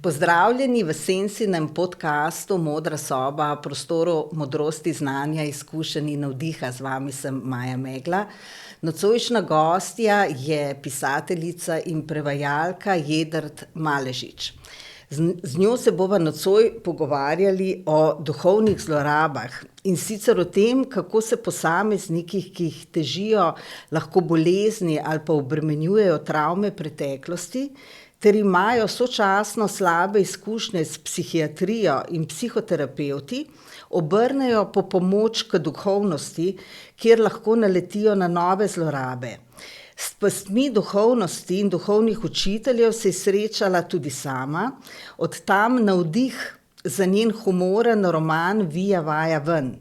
Pozdravljeni v Sensinem podcastu Modra soba, prostoru modrosti, znanja, izkušenj in navdiha. Z vami sem Maja Megla. Nocojšnja gostja je pisateljica in prevajalka Jedrt Maležič. Z njo se bova nocoj pogovarjali o duhovnih zlorabah in sicer o tem, kako se posamezniki, ki jih težijo lahko bolezni ali pa obremenjujejo travme preteklosti, ter imajo sočasno slabe izkušnje s psihiatrijo in psihoterapevti, obrnejo po pomoč k duhovnosti, kjer lahko naletijo na nove zlorabe. S pastmi duhovnosti in duhovnih učiteljev se je srečala tudi sama, od tam navdih za njen humoren roman Vija vaja ven.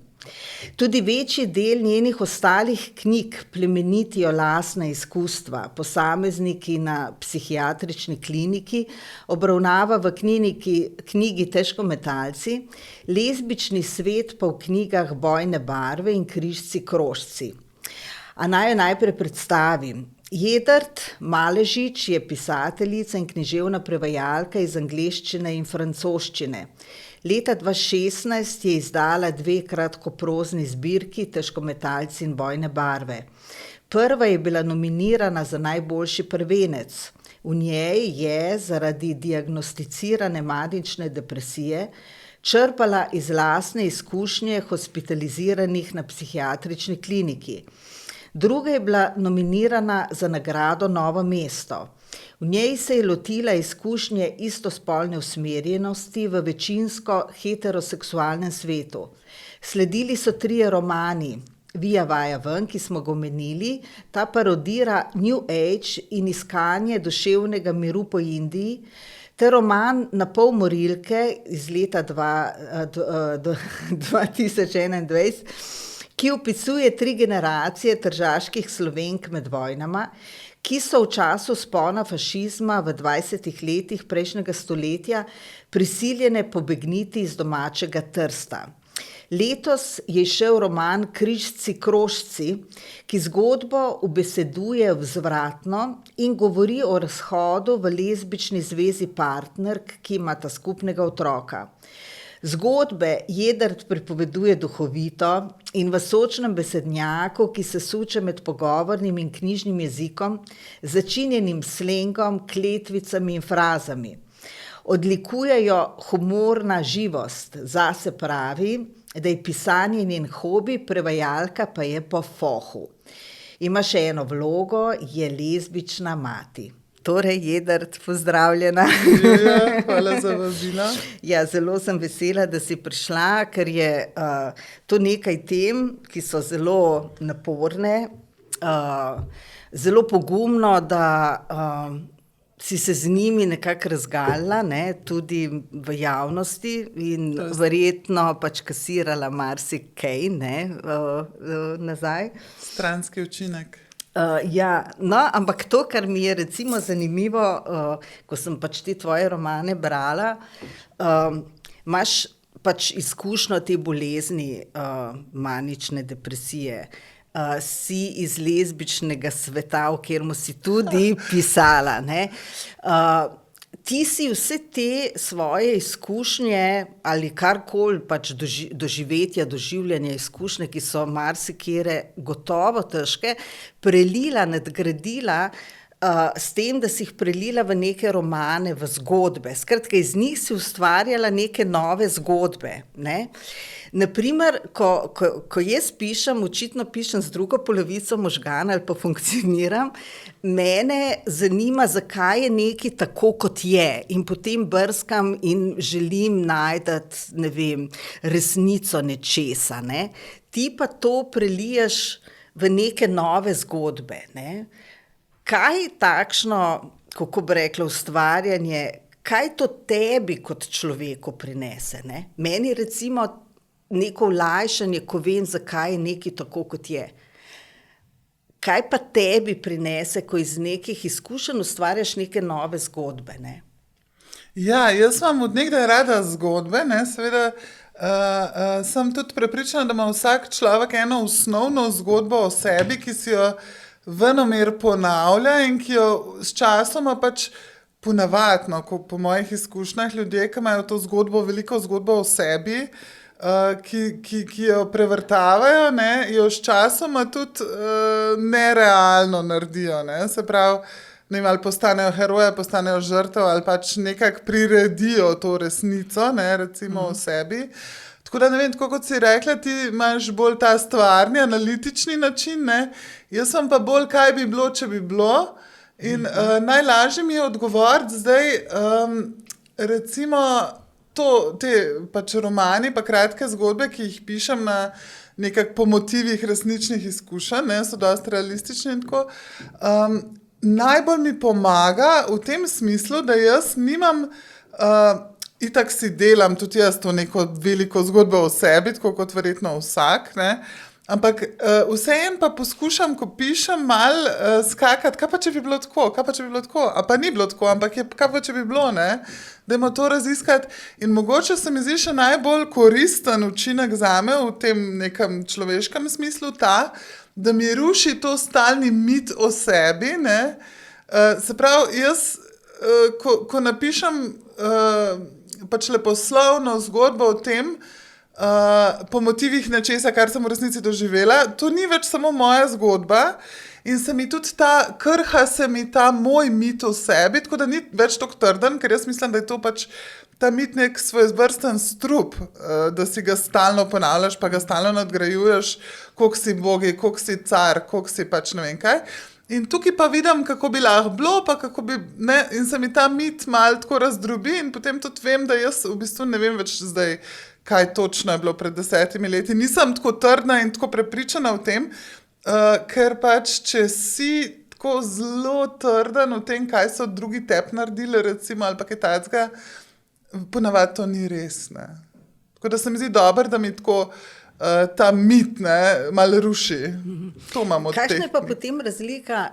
Tudi večji del njenih ostalih knjig plemenitijo lastna izkustva. Posamezniki na psihiatrični kliniki obravnava v knjigi Težkometalci, lezbični svet pa v knjigah Bojne barve in Križci krožci. A naj jo najprej predstavim. Jedrt Maležič je pisateljica in književna prevajalka iz angleščine in francoščine. Leta 2016 je izdala 2 kratkoprozni zbirki Težkometalci in Bojne barve. Prva je bila nominirana za najboljši prvenec. V njej je zaradi diagnosticirane manične depresije črpala iz lastne izkušnje hospitaliziranih na psihiatrični kliniki. Druga je bila nominirana za nagrado Novo mesto. V njej se je lotila izkušnje istospolne usmerjenosti v večinsko heteroseksualnem svetu. Sledili so 3 romani. Vija vaja ven, ki smo ga omenili, ta parodira New Age in iskanje duševnega miru po Indiji, ter roman Na pol morilke iz leta 2021, ki opisuje 3 generacije tržaških Slovenk med vojnama, ki so v času vzpona fašizma v 20. letih prejšnjega stoletja prisiljene pobegniti iz domačega Trsta. Letos je izšel roman Križci krožci, ki zgodbo ubeseduje vzvratno in govori o razhodu v lezbični zvezi partnerk, ki imata skupnega otroka. Zgodbe Jedrt pripoveduje duhovito in v sočnem besednjaku, ki se suče med pogovornim in knjižnim jezikom, začinjenim slengom, kletvicami in frazami. Odlikujejo humorna živost, zase pravi, da je pisanje njen hobi, prevajalka pa je po fohu. Ima še eno vlogo, je lezbična mati. Torej, Jedrt, pozdravljena. Ja, hvala za vabilo. Ja, zelo sem vesela, da si prišla, ker je to nekaj tem, ki so zelo naporne, zelo pogumno, da si se z njimi nekako razgalila, ne, tudi v javnosti in verjetno pač kasirala marsikaj, ne, nazaj. Stranski učinek. Ja, no, ampak to, kar mi je recimo zanimivo, ko sem pač te tvoje romane brala, imaš pač izkušnjo te bolezni, manične depresije, si iz lezbičnega sveta, v katerem si tudi pisala, ne. Ti si vse te svoje izkušnje ali karkoli pač doživetja, doživljanja, izkušnje, ki so marsikatere gotovo težke, prelila, nadgradila s tem, da si jih prelila v neke romane, v zgodbe. Skratka, iz njih si ustvarjala neke nove zgodbe, ne. Naprimer, ko jaz pišem, očitno pišem z drugo polovico možgana ali pa funkcioniram, mene zanima, zakaj je nekaj tako, kot je, in potem brskam in želim najti, ne vem, resnico nečesa, ne. Ti pa to preliješ v neke nove zgodbe, ne. Kaj takšno, kako bi rekla, ustvarjanje, kaj to tebi kot človeku prinese, ne? Meni recimo neko olajšanje, ko vem, zakaj je nekaj tako, kot je. Kaj pa tebi prinese, ko iz nekih izkušenj ustvarjaš neke nove zgodbe, ne? Ja, jaz imam od nekdaj rada zgodbe, ne, seveda sem tudi prepričana, da ima vsak človek eno osnovno zgodbo o sebi, ki si jo venomer ponavlja in ki jo s časoma pač ponavadi, no, po mojih izkušnjah, ljudje, ki imajo to zgodbo, veliko zgodbo o sebi, ki jo prevrtavajo, ne, jo sčasoma tudi nerealno naredijo. Ne. Se pravi, ne vem, ali postanejo heroje, postanejo žrtev, ali pač nekako priredijo to resnico, ne, recimo o sebi. Tako da ne vem, tako kot si rekla, ti imaš bolj ta stvarni, analitični način, ne. Jaz sem pa bolj, kaj bi bilo, če bi bilo. In najlažje mi je odgovoriti zdaj, recimo, te pač romani, pa kratke zgodbe, ki jih pišem nekako po motivih resničnih izkušenj, ne, so dosti realistični in tako. Najbolj mi pomaga v tem smislu, da jaz nimam, itak si delam tudi jaz to neko veliko zgodbo o sebi, tako kot verjetno vsak, ne. Ampak vseeno pa poskušam, ko pišem, malo skakati, kaj pa če bi bilo tako, a pa ni bilo tako, ampak kaj pa če bi bilo, ne, dajmo to raziskati. In mogoče se mi zdi še najbolj koristen učinek zame v tem nekem človeškem smislu ta, da mi ruši to stalni mit o sebi, ne. Se pravi, jaz, ko napišem pač leposlovno zgodbo o tem, po motivih nečesa, kar sem v resnici doživela, to ni več samo moja zgodba in se mi tudi krha se mi ta moj mit o sebi, tako da ni več tako trden, ker jaz mislim, da je to pač ta mit nek svojevrsten strup, da si ga stalno ponavljaš, pa ga stalno nadgrajuješ, koliko si bogi, koliko si car, koliko si pač ne vem kaj. In tukaj pa vidim, kako bi lahko bilo, pa kako bi, ne, in se mi ta mit malo tako razdrobi in potem tudi vem, da jaz v bistvu ne vem več zdaj, kaj točno je bilo pred 10 leti. Nisem tako trdna in tako prepričana v tem, ker pač, če si tako zelo trden v tem, kaj so drugi tebi naredili, recimo, ali pa kaj takega, ponavadi to ni res, ne. Tako da se mi zdi dobro, da mi tako ta mit, ne, malo ruši. To imam od Kakšna je pa potem razlika,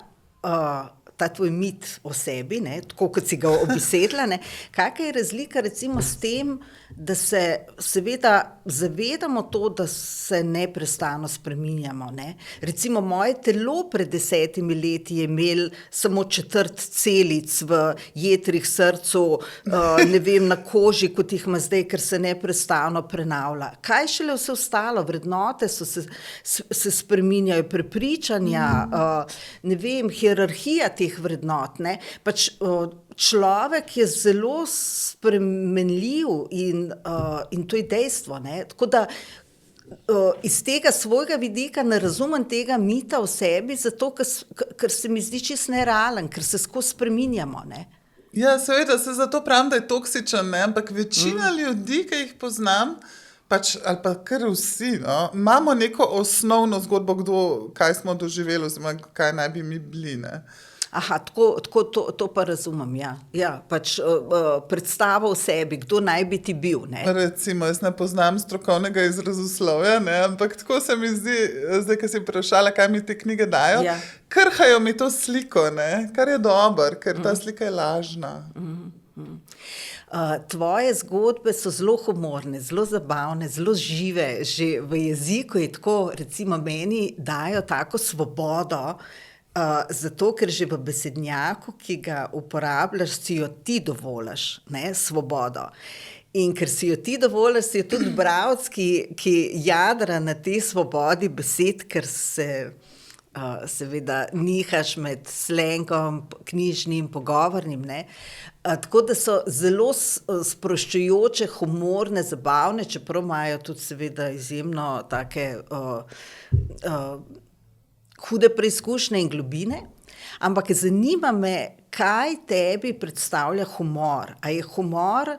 ta tvoj mit o sebi, ne, tako kot si ga obesedla, ne, kakšna je razlika recimo s tem, da se seveda zavedamo to, da se neprestano spreminjamo, ne. Recimo moje telo pred 10 leti je imelo samo 1/4 celic v jetrih, srcu, ne vem, na koži, kot jih ima zdaj, ker se neprestano prenavlja. Kaj šele vse ostalo? Vrednote se spreminjajo, prepričanja, ne vem, hierarhija teh vrednot, ne. Pač človek je zelo spremenljiv in to je dejstvo, ne. Tako da iz tega svojega vidika ne razumem tega mita o sebi, zato ker se mi zdi čisto nerealen, ker se skozi spreminjamo, ne. Ja, seveda, se zato pravim, da je toksičen, ne, ampak večina ljudi, ki jih poznam, pač, ali pa kar vsi, no, imamo neko osnovno zgodbo, kaj smo doživeli, oziroma kaj naj bi mi bili, ne. Aha, tako to pa razumem, ja. Ja, pač predstavo o sebi, kdo naj bi ti bil, ne. Recimo, jaz ne poznam strokovnega izrazoslovja, ne, ampak tako se mi zdi, zdaj, ko si vprašala, kaj mi te knjige dajo, Ja. krhajo mi to sliko, ne, kar je dobro, ker ta slika je lažna. Tvoje zgodbe so zelo humorne, zelo zabavne, zelo žive, že v jeziku je tako, recimo meni dajo tako svobodo, zato, ker že v besednjaku, ki ga uporabljaš, si jo ti dovoliš, ne, svobodo. In ker si jo ti dovoliš, si jo tudi bralec, ki jadra na tej svobodi besed, ker se seveda nihaš med slengom, knjižnim, pogovornim, ne. Tako da so zelo sproščujoče, humorne, zabavne, čeprav imajo tudi seveda izjemno take hude preizkušnje in globine, ampak zanima me, kaj tebi predstavlja humor. A je humor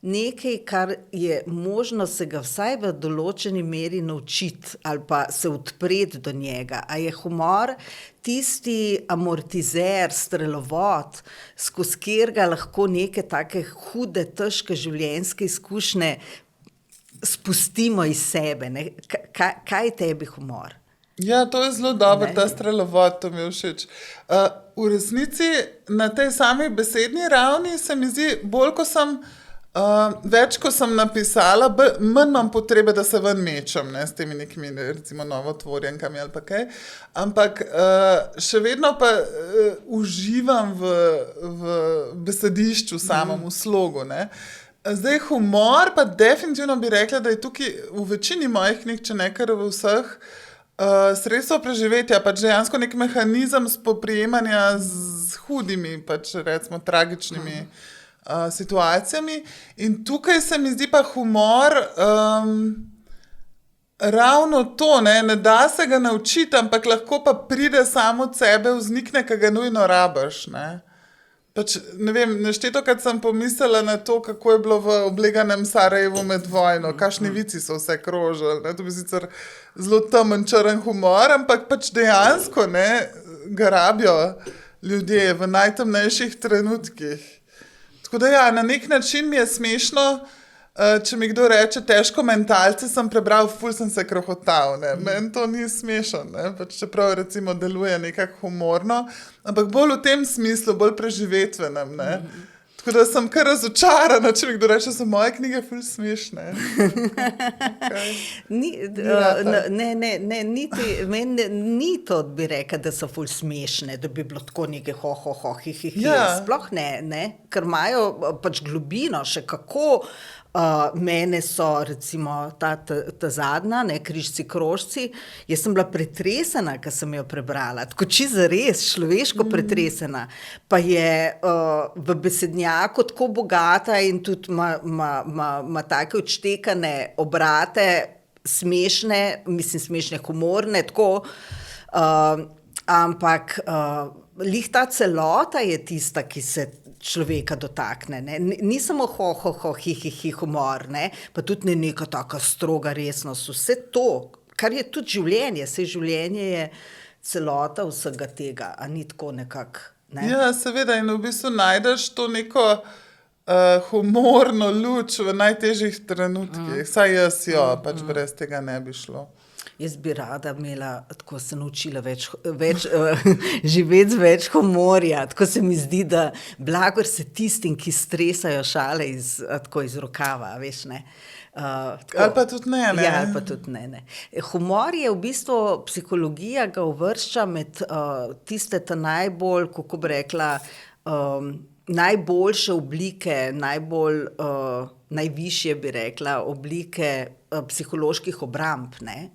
nekaj, kar je možno se ga vsaj v določeni meri naučiti ali pa se odpreti do njega? A je humor tisti amortizer, strelovod, skozi katerega lahko neke take hude, težke življenjske izkušnje spustimo iz sebe, ne? Kaj je tebi humor? Ja, to je zelo dobro, ta strelovod, to mi je všeč. V resnici na tej sami besedni ravni se mi zdi, bolj ko sem Več, ko sem napisala, manj imam potrebe, da se ven mečem, ne, s temi nekimi, recimo, novotvorjenkami ali pa kaj. Ampak še vedno pa uživam v besedišču samem, v slogu, ne. Zdaj, humor pa definitivno bi rekla, da je tukaj v večini mojih knjig, če ne kar v vseh, sredstvo preživetja, pač dejansko nek mehanizem spoprijemanja z hudimi, pač recimo tragičnimi situacijami. In tukaj se mi zdi pa humor ravno to, ne da se ga naučiti, ampak lahko pa pride samo od sebe, vznikne, ki ga nujno rabiš, ne. Pač, ne vem, neštetokrat sem pomislila na to, kako je bilo v obleganem Sarajevu med vojno, kakšni vici so vse krožili, ne, to bi sicer zelo temen črn humor, ampak pač dejansko, ne, ga rabijo ljudje v najtemnejših trenutkih. Tako da ja, na nek način mi je smešno, če mi kdo reče, težko mentalce sem prebral, ful sem se krohotal, ne. Meni to ni smešno, ne, pač čeprav recimo deluje nekako humorno, ampak bolj v tem smislu, bolj preživetvenem, ne. Tako da sem kar razočarana, če mi kdo reče, so moje knjige ful smešne. Meni ni to, bi rekla, da so ful smešne, da bi bilo tako nekaj hi. Sploh ne, ker imajo pač globino, še kako. Mene so recimo ta zadnja, ne, Križci krožci, jaz sem bila pretresena, ko sem jo prebrala, tako čisto res, človeško pretresena, pa je v besednjaku tako bogata in tudi ima take odštekane obrate, smešne, humorne, tako, ampak lih ta celota je tista, ki se človeka dotakne, ne. Ni samo hi humor, ne, pa tudi ne neka taka stroga resnost, vse to, kar je tudi življenje, saj življenje je celota vsega tega, a ni tako nekako, ne. Ja, seveda, in v bistvu najdeš to neko humorno luč v najtežjih trenutkih, saj jaz pač brez tega ne bi šlo. Jaz bi rada imela, tako se naučila več živeti z več humorja, tako se mi zdi, da blagor se tistim, ki stresajo šale iz rokava, veš, ne. Ali pa tudi ne. Ja, ali pa tudi ne. Humor je v bistvu, psihologija ga uvršča med tiste najbolj, kako bi rekla, najboljše oblike, najvišje bi rekla, oblike psiholoških obramb, ne.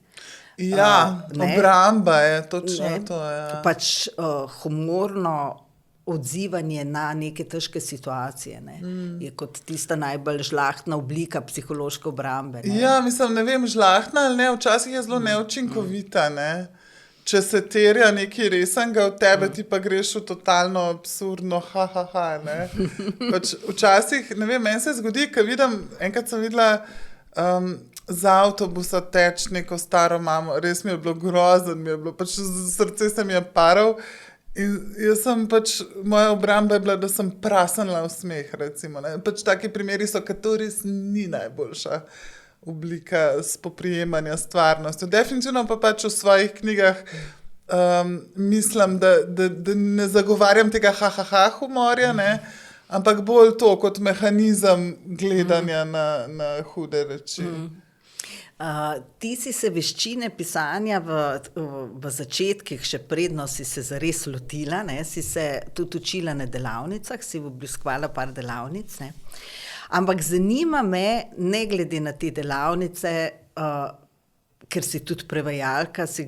Ja, obramba je, točno to je. Pač humorno odzivanje na neke težke situacije, ne, je kot tista najbolj žlahtna oblika psihološke obrambe, ne. Ja, mislim, ne vem, žlahtna ali ne, včasih je zelo neučinkovita, ne. Če se terja nekaj resnega od tebe, ti pa greš v totalno absurdno ne. Pač včasih, ne vem, meni se zgodi, ko vidim, enkrat sem videla z avtobusa teč neko staro mamo, res mi je bilo grozen, pač srce se mi je paral in jaz sem pač, moja obramba je bila, da sem prasenila v smeh, recimo, ne. Pač taki primeri so, ker to res ni najboljša oblika spoprijemanja s stvarnostjo. Definitivno pa pač v svojih knjigah mislim, da ne zagovarjam tega humorja, ne, ampak bolj to kot mehanizem gledanja na hude reči. Ti si se veščine pisanja v začetkih, še predno si se zares lotila, ne, si se tudi učila na delavnicah, si obiskovala par delavnic, ne. Ampak zanima me, ne glede na te delavnice, ker si tudi prevajalka, si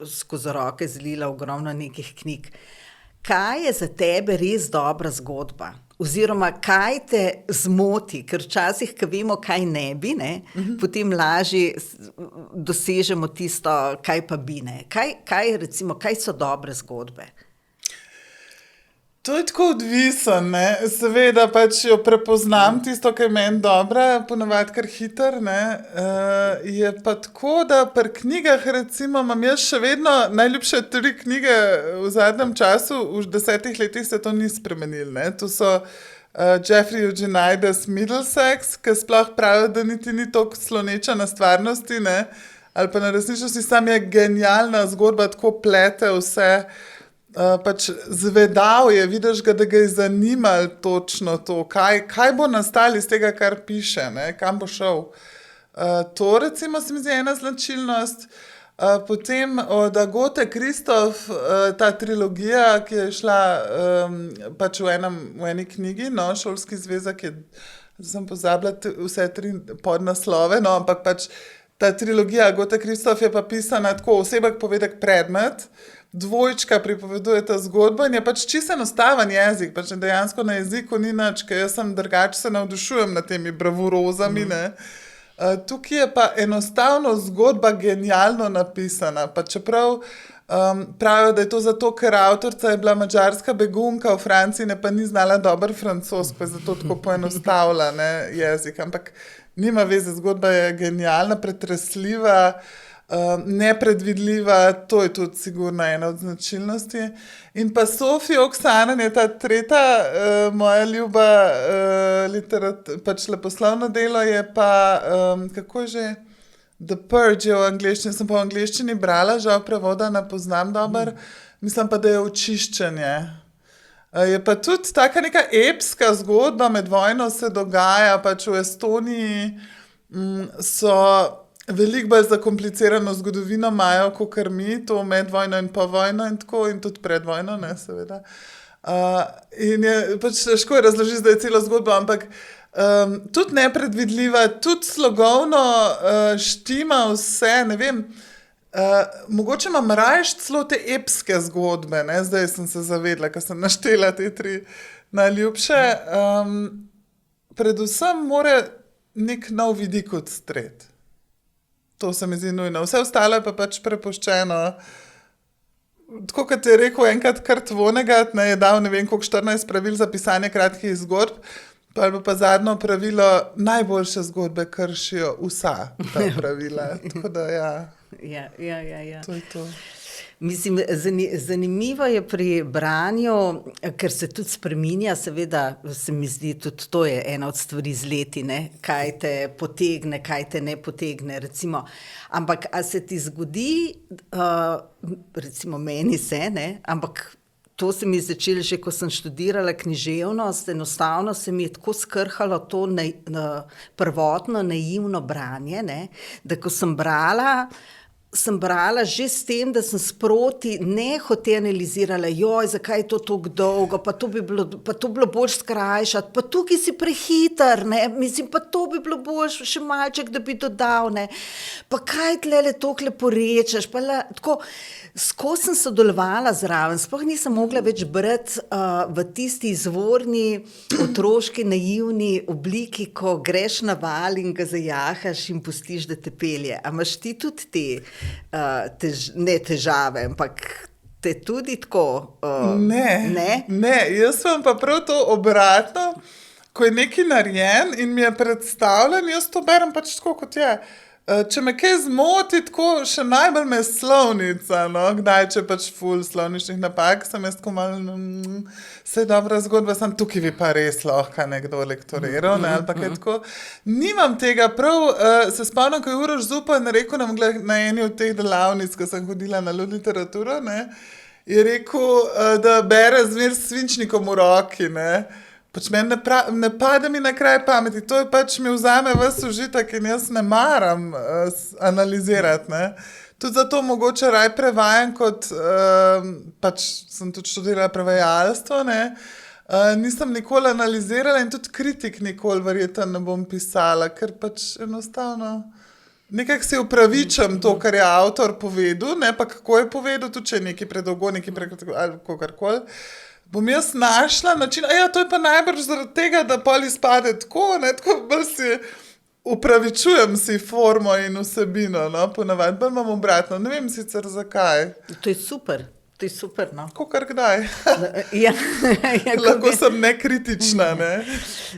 skozi roke zlila ogromno nekih knjig. Kaj je za tebe res dobra zgodba? Oziroma, kaj te zmoti? Ker včasih, ko vemo, kaj ne bi, ne, potem lažje dosežemo tisto, kaj pa bi, ne. Kaj so dobre zgodbe? To je tako odvisen, ne. Seveda pač jo prepoznam tisto, ki je meni dobra, ponavadi kar hitro, ne. Je pa tako, da pri knjigah recimo imam jaz še vedno najljubše 3 knjige v zadnjem času, v 10 letih se to ni spremenilo, ne. To so Jeffrey Eugenides Middlesex, ki sploh pravi, da niti ni toliko sloneča na stvarnosti, ne. Ali pa na resničnosti, sam je genialna zgodba, tako plete vse. pač zvedal je, vidiš ga, da ga je zanimalo točno to, kaj bo nastalo iz tega, kar piše, ne, kam bo šel. To recimo se mi zdi ena značilnost. Potem od Agathe Christoph, ta trilogija, ki je šla pač v eni knjigi, no, Šolski zvezek je, sem pozabila vse 3 podnaslove, no, ampak pač ta trilogija Agathe Christoph je pa pisana tako, osebek, povedek, predmet, dvojčka pripoveduje ta zgodbo in je pač čisto enostaven jezik, pač dejansko na jeziku ni nič, ker jaz sem drugače se navdušujem nad temi bravurozami, ne. Tukaj je pa enostavno zgodba genialno napisana, pa čeprav pravijo, da je to zato, ker avtorica je bila madžarska begunka v Franciji, ne pa ni znala dober francosko, pa je zato tako poenostavila, ne, jezik, ampak nima veze, zgodba je genialna, pretresljiva, nepredvidljiva, to je tudi sigurno ena od značilnosti. In pa Sofija Oksanen je ta tretja moja ljuba pač leposlovno delo je pa, kako je že, The Purge je v angleščini, sem pa v angleščini brala, žal prevoda ne poznam dobro, mislim pa, da je očiščenje. Je pa tudi taka neka epska zgodba, med vojno se dogaja, pač v Estoniji so veliko bolj zakomplicirano zgodovino imajo, kakor mi, to med vojno in po vojno in tako, in tudi pred vojno, ne, seveda. In je pač težko razložiti, da je celo zgodba, ampak tudi nepredvidljiva, tudi slogovno štima vse, ne vem, mogoče imam rajš celo te epske zgodbe, ne, zdaj sem se zavedla, ko sem naštela te 3 najljubše. Predvsem mora nek nov vidik odstreti. To se mi zdi nujno. Vse ostalo je pa pač prepuščeno. Tako kot je rekel enkrat Kurt Vonnegut, ne, je dal ne vem koliko 14 pravil za pisanje kratkih zgodb, pa zadnjo pravilo, najboljše zgodbe kršijo vsa ta pravila. Tako da ja. Ja. To je to. Mislim, zanimivo je pri branju, ker se tudi spreminja, seveda se mi zdi, tudi to je ena od stvari z leti, ne, kaj te potegne, kaj te ne potegne, recimo. Ampak a se ti zgodi, recimo meni se, ne, ampak to se mi je začelo že, ko sem študirala književnost, enostavno se mi je tako skrhalo to prvotno naivno branje, ne, da ko sem brala že s tem, da sem sproti nehote analizirala, zakaj je to tako dolgo, pa to bi bilo bolj skrajšati, pa tukaj si prehiter, ne, mislim, pa to bi bilo bolj še malček, da bi dodal, ne, pa kaj tlele tokle porečeš, pa tako, skozi sem sodelovala zraven, sploh nisem mogla več brati v tisti izvorni, otroški, naivni obliki, ko greš na val in ga zajahaš in pustiš, da te pelje. A imaš ti tudi te ne težave, ampak te tudi tako? Ne, jaz sem pa prav to obratno, ko je nekaj narejen in mi je predstavljen, jaz to berem pač tako, kot je. Če me kaj zmoti, tako še najbolj me slovnica, no, kdaj, če pač ful slovničnih napak, sem jaz tako malo, vse dobra zgodba, sem tukaj bi pa res lahko nekdo lektoriral, ne, ali pa kaj tako. Nimam tega, prav se spomnim, ko je Uroš Zupan rekel nam na eni od teh delavnic, ko sem hodila na literaturo, ne, je rekel, da bere zmer s svinčnikom v roki, ne. Pač meni ne pade mi na kraj pameti, to je pač mi vzame ves užitek in jaz ne maram analizirati, ne. Tudi zato mogoče raj prevajam kot, pač sem tudi študirala prevajalstvo, ne. Nisem nikoli analizirala in tudi kritik nikoli verjetno ne bom pisala, ker pač enostavno nekako si upravičam to, kar je avtor povedal, ne, pa kako je povedal, tudi če je nekaj predolgo, nekaj prekratko ali kakorkoli. Bom jaz našla način, to je pa najbrž zaradi tega, da pol izpade tako, ne, tako bolj si upravičujem si formo in vsebino, no, ponavadi bolj imam obratno, ne vem sicer zakaj. To je super, no. Kakor kdaj. Ja. Lahko sem nekritična, ne.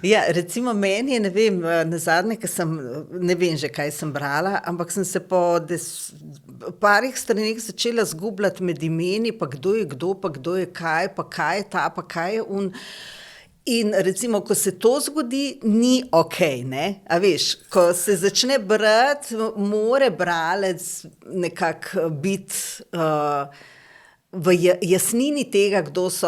Ja, recimo meni je, ne vem, nazadnje, ker sem, ne vem že, kaj sem brala, ampak sem se po parih straneh začela zgubljati med imeni, pa kdo je kdo, pa kdo je kaj, pa kaj je ta, pa kaj je un. In recimo, ko se to zgodi, ni okej, ne, a veš, ko se začne brati, more bralec nekako biti v jasnini tega, kdo so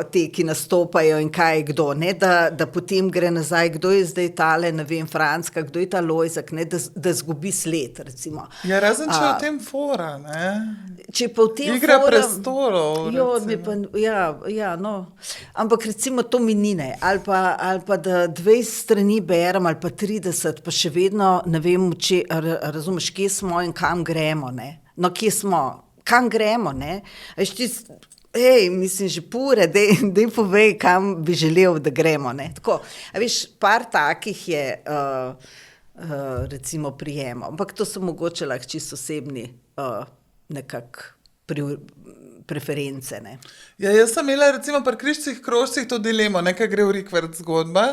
te, ki nastopajo in kaj je kdo, ne, da potem gre nazaj, kdo je zdaj tale, ne vem, Franska, kdo je ta Lojzak, ne, da zgubi sled, recimo. Ja, razen če je v tem fora, ne? Če pa v tem Igra fora, prestolov, no. Ampak recimo to mi ni, ne. Ali pa da 20 strani berem, ali pa 30, pa še vedno ne vem, razumeš, kje smo in kam gremo, ne. No, kje smo? Kam gremo, ne? Veš, mislim, že pure, dej povej, kam bi želel, da gremo, ne? Tako, a veš, par takih je, recimo, prijemov, ampak to so mogoče lahko čisto osebni preference, ne? Ja, jaz sem imela recimo pri Križcih krožcih to dilemo, nekaj gre v rikverc zgodba.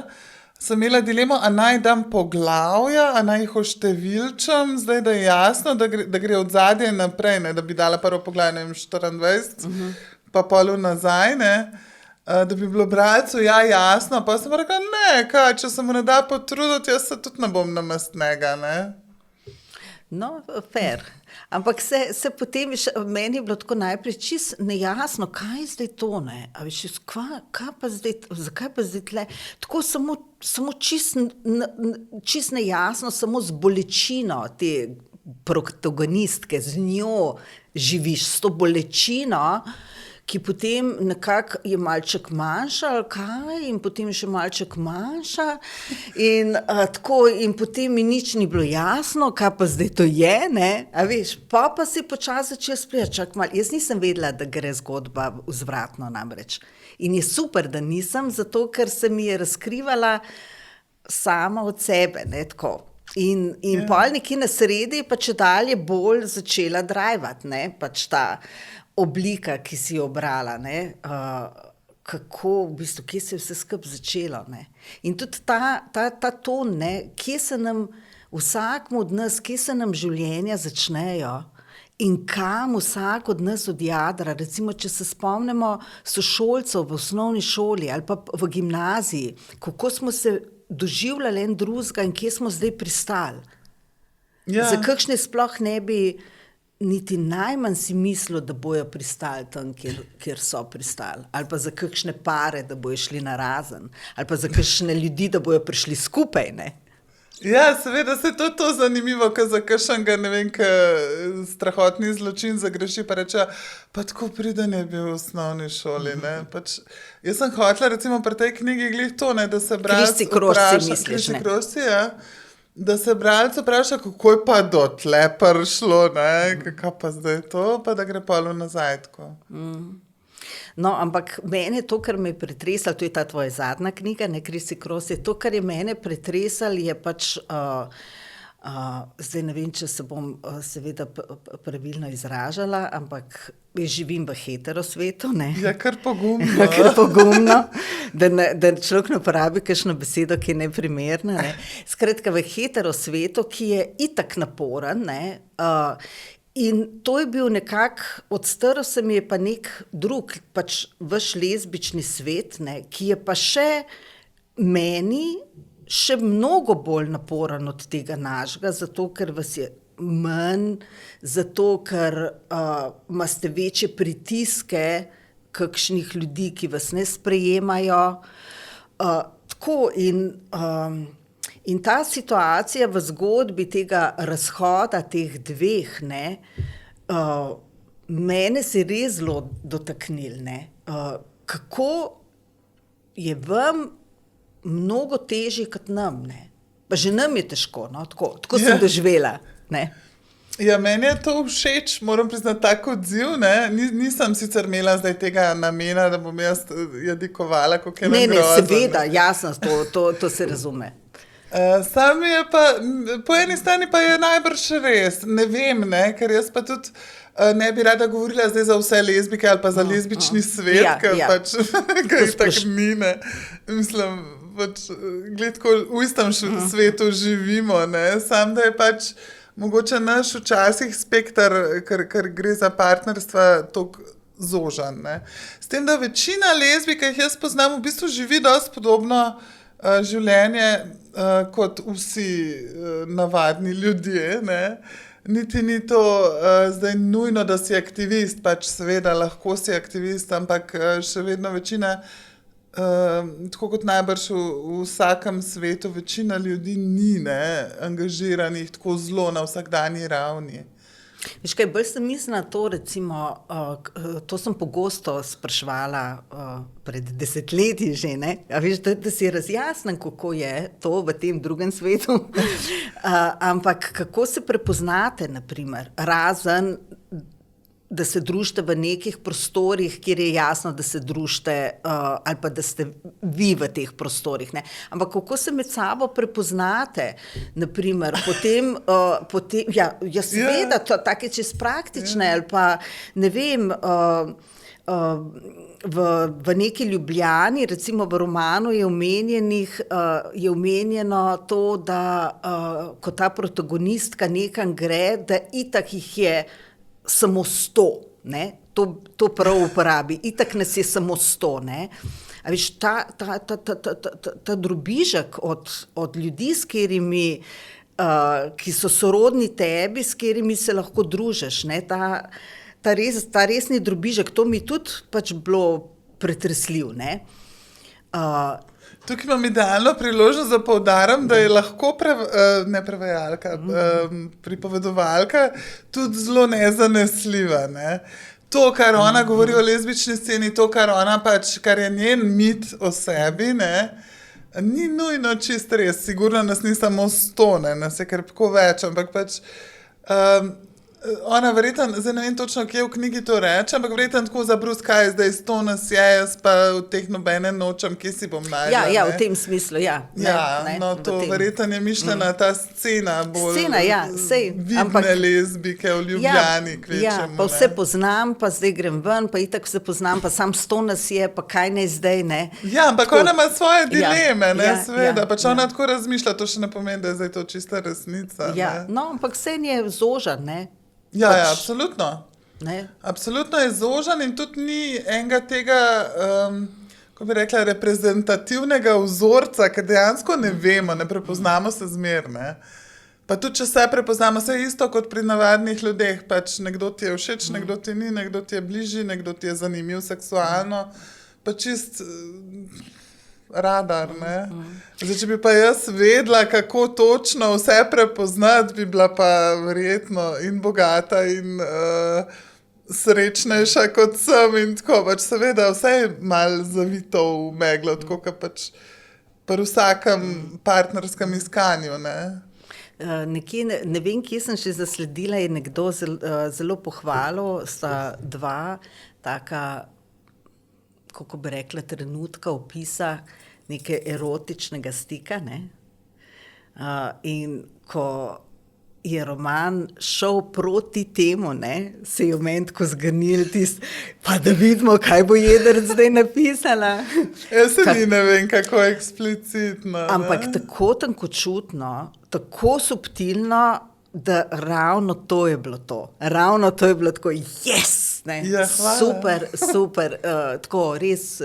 Sem imela dilemo, a naj dam poglavja, a naj jih oštevilčam, zdaj da je jasno, da gre od zadnje naprej, ne, da bi dala prvo poglavje, ne vem, 24, pa polu nazaj, ne, da bi bilo bralcu, ja, jasno, pa sem rekla, ne, kaj, če se mu ne da potruditi, jaz se tudi ne bom namestnega, ne. No, fair. Ampak se potem, meni je bilo tako najprej čisto nejasno, kaj je zdaj to, ne? A veš, kaj pa zdaj, zakaj pa zdaj tle? Tako samo čisto nejasno, samo z bolečino te protagonistke, z njo živiš, s to bolečino, ki potem nekako je malček manjša, ali kaj, in potem še malček manjša, in tako, in potem mi nič ni bilo jasno, kaj pa zdaj to je, ne, a veš, pa si počasi začela sprijeti, čak malo, jaz nisem vedela, da gre zgodba vzvratno namreč, in je super, da nisem, zato, ker se mi je razkrivala sama od sebe, ne, tako. In pol nekje na sredi pa čedalje bolj začela drajvati, ne, pač ta oblika, ki si jo obrala, ne, kako, v bistvu, kje se je vse skupaj začelo, ne. In tudi ta ton, ne, kje se nam, vsakmu od nas, kje se nam življenja začnejo in kam vsak od nas odjadra, recimo, če se spomnimo sošolcev v osnovni šoli ali pa v gimnaziji, kako smo se doživljali en drugega in kje smo zdaj pristali. Ja. Za kakšne sploh ne bi niti najmanj si mislil, da bojo pristali tam, kjer so pristali. Ali pa za kakšne pare, da bojo šli narazen. Ali pa za kakšne ljudi, da bojo prišli skupaj, ne. Ja, seveda se je to zanimivo, ko za kakšnega, ne vem, strahotni zločin zagreši, pa reče, pa tako priden je bil v osnovni šoli, ne. Pač, jaz sem hotela, recimo pri tej knjigi glih to, ne, da se Križci krožci misliš, ne. Križci krožci, ja. Da se bralce vpraša, kako je pa do tle prišlo, ne, kako pa zdaj to, pa da gre polu nazaj tako. No, ampak mene to, kar me je pretresalo, to je ta tvoja zadnja knjiga, ne, Križci krožci, to, kar je mene pretresalo, je pač, zdaj ne vem, če se bom seveda pravilno izražala, ampak živim v heterosvetu, ne. Ja, kar pogumno. Kar pogumno, da človek ne uporabi kakšno besedo, ki je neprimerna, ne. Skratka, v heterosvetu, ki je itak naporen, ne, in to je bil nekako, odstrl se mi je pa nek drug, pač vaš lezbični svet, ne, ki je pa še meni še mnogo bolj naporen od tega našega, zato ker vas je manj, zato ker imate večje pritiske kakšnih ljudi, ki vas ne sprejemajo. Tako in ta situacija v zgodbi tega razhoda teh dveh, ne, mene se res zelo dotaknil, ne. Kako je vam mnogo težje kot nam, ne. Pa že nam je težko, no, tako sem doživela, ne. Ja, meni je to všeč, moram priznati, tak odziv, ne, nisem sicer imela zdaj tega namena, da bom jaz jadikovala, kako je nam grozno. Ne, seveda, jasno, to se razume. Sam je pa, po eni strani pa je najbrž res, ne vem, ne, ker jaz pa tudi ne bi rada govorila zdaj za vse lezbike ali pa za lezbični svet, ker pač, kaj tak ni, ne, mislim, pač, gled, ko v istem svetu živimo, ne, sam da je pač mogoče naš včasih spektar, ker gre za partnerstva, toliko zožan, ne. S tem, da večina lezbik, ki jih jaz poznam, v bistvu živi dosti podobno življenje kot vsi navadni ljudje, ne. niti ni to zdaj nujno, da si aktivist, pač seveda lahko si aktivist, ampak še vedno večina, tako kot najbrž v vsakem svetu, večina ljudi ni angažiranih tako zelo na vsakdanji ravni. Veš kaj, bolj sem mislila to, recimo, to sem pogosto spraševala pred desetletji že, ne? A veš, da si razjasnim, kako je to v tem drugem svetu. Ampak kako se prepoznate, na primer, razen, da se družite v nekih prostorih, kjer je jasno, da se družite, ali pa da ste vi v teh prostorih, ne. Ampak kako se med sabo prepoznate, na primer, potem, seveda, take čez praktične, ali pa, ne vem, v neki Ljubljani, recimo v romanu je omenjeno to, da ko ta protagonistka nekam gre, da itak jih je samo 100, ne, to prav uporabi, itak nas je samo 100, ne. A veš, ta drobižek od ljudi, s katerimi, ki so sorodni tebi, s katerimi se lahko družiš, ne, ta resni drobižek, to mi tudi pač bilo pretresljiv, ne. Tukaj imam idealno priložnost, da poudarim, da je lahko pripovedovalka tudi zelo nezanesljiva. Ne? To, kar ona govori o lezbični sceni, to, kar je njen mit o sebi, ni nujno čist res. Sigurno nas ni samo 100, nas je kar tako več, ampak pač ona verjetno, zdaj ne vem točno, kje v knjigi to reče, ampak verjetno tako zabruskaj, zdaj 100 nas je, jaz pa v teh nobene nočem, kje si bom našla. Ja, v tem smislu, ja. To verjetno je mišljena ta scena bolj vidne lezbike v Ljubljani. Pa vse poznam, pa zdaj grem ven, pa itak vse poznam, pa sam 100 nas je, pa kaj ne zdaj, ne. Ja, ampak ona ima svoje dileme, seveda, pač ona tako razmišlja, to še ne pomeni, da je zdaj to čista resnica. No, ampak vse je zožan, ne. Ja, absolutno. Absolutno je zožan in tudi ni enega tega, kako bi rekla, reprezentativnega vzorca, ker dejansko ne vemo, ne prepoznamo se zmer, ne. Pa tudi, če se prepoznamo, se isto kot pri navadnih ljudeh, pač nekdo ti je všeč, nekdo ti ni, nekdo ti je bližji, nekdo ti je zanimiv seksualno, pa čist radar, ne. Zdaj, če bi pa jaz vedela, kako točno vse prepoznati, bi bila pa verjetno in bogata in srečnejša kot sem in tako, pač seveda vse je malo zavito v meglo, tako kot pač pri vsakem partnerskem iskanju, ne. Nekje, ne vem, kje sem še zasledila, je nekdo zelo pohvalil, sta dva taka, kako bi rekla, trenutka opisa neke erotičnega stika, ne? In ko je roman šel proti temu, ne, se je v meni tako zgrnil pa da vidimo, kaj bo Jedrc zdaj napisala. Jaz se ne vem, kako eksplicitno. Ampak tako tenkočutno, tako subtilno, da ravno to je bilo to. Ravno to je bilo tako, yes! Super, tako res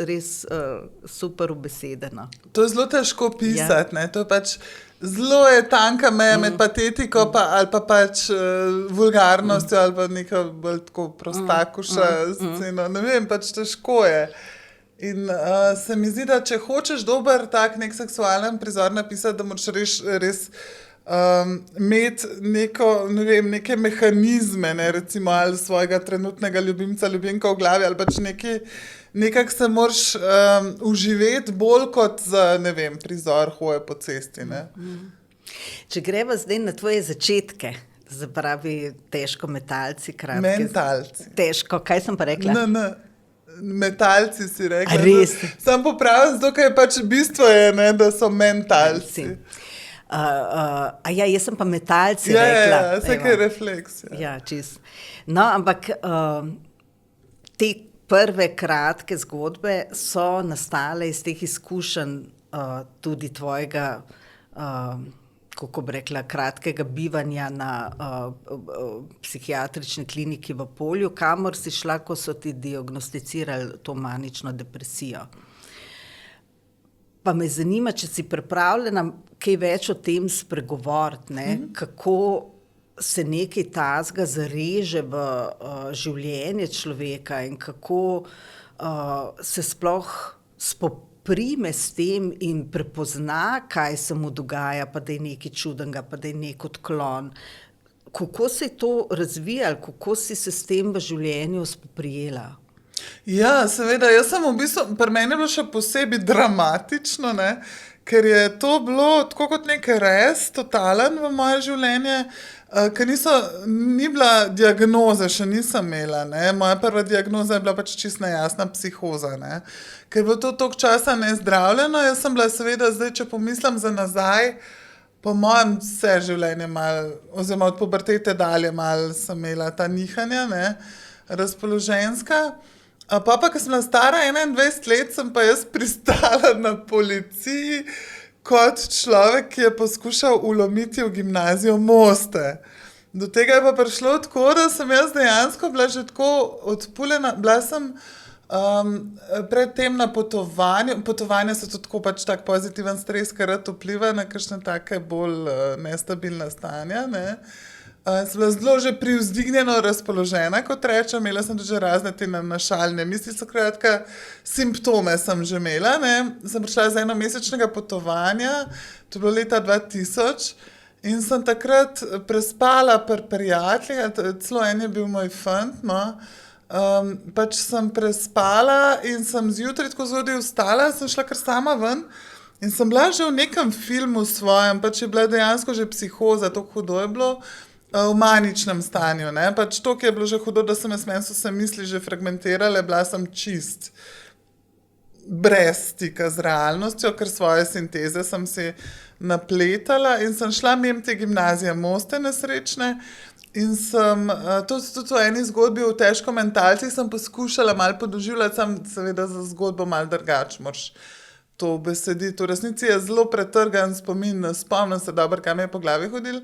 super ubesedeno. To je zelo težko pisati, ne, to je pač zelo je tanka meja med patetiko ali pa pač vulgarnostjo ali pa neka bolj tako prostakuša sceno, ne vem, pač težko je. In se mi zdi, da če hočeš dober tak nek seksualen prizor napisati, da moraš res imeti neke mehanizme, ne, recimo ali svojega trenutnega ljubimca, ljubimka v glavi ali pač nekako se moraš uživeti bolj kot za, ne vem, prizor hoje po cesti, ne. Če greva zdaj na tvoje začetke, zapravi težko metalci, kratke. Mentalci. Težko, kaj sem pa rekla? Metalci si rekla. Res? Sam popravim, zato ker pač bistvo je, ne, da so mentalci. Jaz sem pa metalci rekla. Ja, vse je refleks. Ja, čist. No, ampak te prve kratke zgodbe so nastale iz teh izkušenj tudi tvojega, kako bi rekla, kratkega bivanja na psihiatrični kliniki v Polju, kamor si šla, ko so ti diagnosticirali to manično depresijo. Pa me zanima, če si pripravljena kaj več o tem spregovoriti, ne? Kako se nekaj tazga zareže v življenje človeka in kako se sploh spoprime s tem in prepozna, kaj se mu dogaja, pa da je nekaj čudnega, pa da je nek odklon. Kako se je to razvijalo, kako si se s tem v življenju spoprijela? Ja, seveda, jaz sem v bistvu, pri meni je bilo še posebej dramatično, ne? Ker je to bilo tako kot nek res totalen v moje življenje, ker ni bila diagnoze, še nisem imela. Ne? Moja prva diagnoza je bila pač čisto nejasna psihoza. Ne? Ker je bilo to toliko časa nezdravljeno, jaz sem bila seveda zdaj, če pomislim za nazaj, po mojem vse življenje malo, oziroma od pubertete dalje malo sem imela ta nihanja, ne? Razpoloženjska. Pa, ko sem bila stara 21 let, sem pa jaz pristala na policiji kot človek, ki je poskušal ulomiti v gimnazijo Moste. Do tega je pa prišlo tako, da sem jaz dejansko bila že tako odpuljena. Bila sem predtem na potovanju. Potovanja so to tako pač tak pozitiven stres, ker rad vpliva na kakšne take bolj nestabilne stanja, ne. Sem bila zelo že privzdignjeno razpoložena, kot rečem, imela sem tudi že razne te našalne misli, skratka, simptome sem že imela, ne. Sem prišla z enomesečnega potovanja, to je bilo leta 2000 in sem takrat prespala pri prijateljih, celo en je bil moj fant, no. Pač sem prespala in sem zjutraj tako zgodaj vstala, sem šla kar sama ven in sem bila že v nekem filmu svojem, pač je bila dejansko že psihoza, tako hudo je bilo, v maničnem stanju, ne, pač to, ki je bilo že hudo, da meni so se misli že fragmentirale, bila sem čist brez stika z realnostjo, ker svoje sinteze sem si napletala in sem šla mimo te gimnazije Moste nesrečne in sem, tudi v eni zgodbi v težko mentalcih sem poskušala malo podoživljati, sem seveda za zgodbo malo drugače, moraš to besediti. V resnici je zelo pretrgan spomin, spomnim se dobro, kaj mi je po glavi hodil.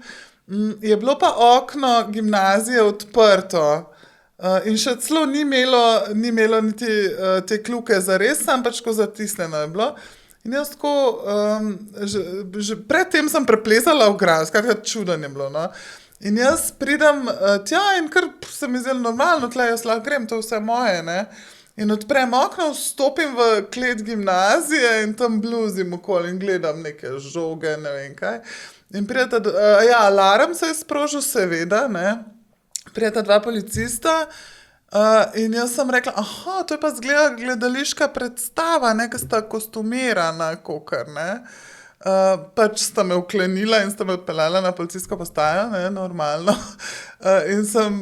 Je bilo pa okno gimnazije odprto in še celo ni imelo niti te kljuke zares, sam pač ko zatisnjeno je bilo. In jaz tako, že predtem sem preplezala ograjo, skratka čudno je bilo, no. In jaz pridem tja in kar se mi zdelo normalno, tle jaz lahko grem, to je vse moje, ne. In odprem okno, vstopim v klet gimnazije in tam bluzim okoli in gledam neke žoge, ne vem kaj. In prijeta, alarm se je sprožil, seveda, ne. Prijeta dva policista in jaz sem rekla, to je pa zgleda gledališka predstava, ne, ki sta kostumirana, kakor, ne. Pač sta me vklenila in sta me odpeljala na policijsko postajo, ne, normalno. In sem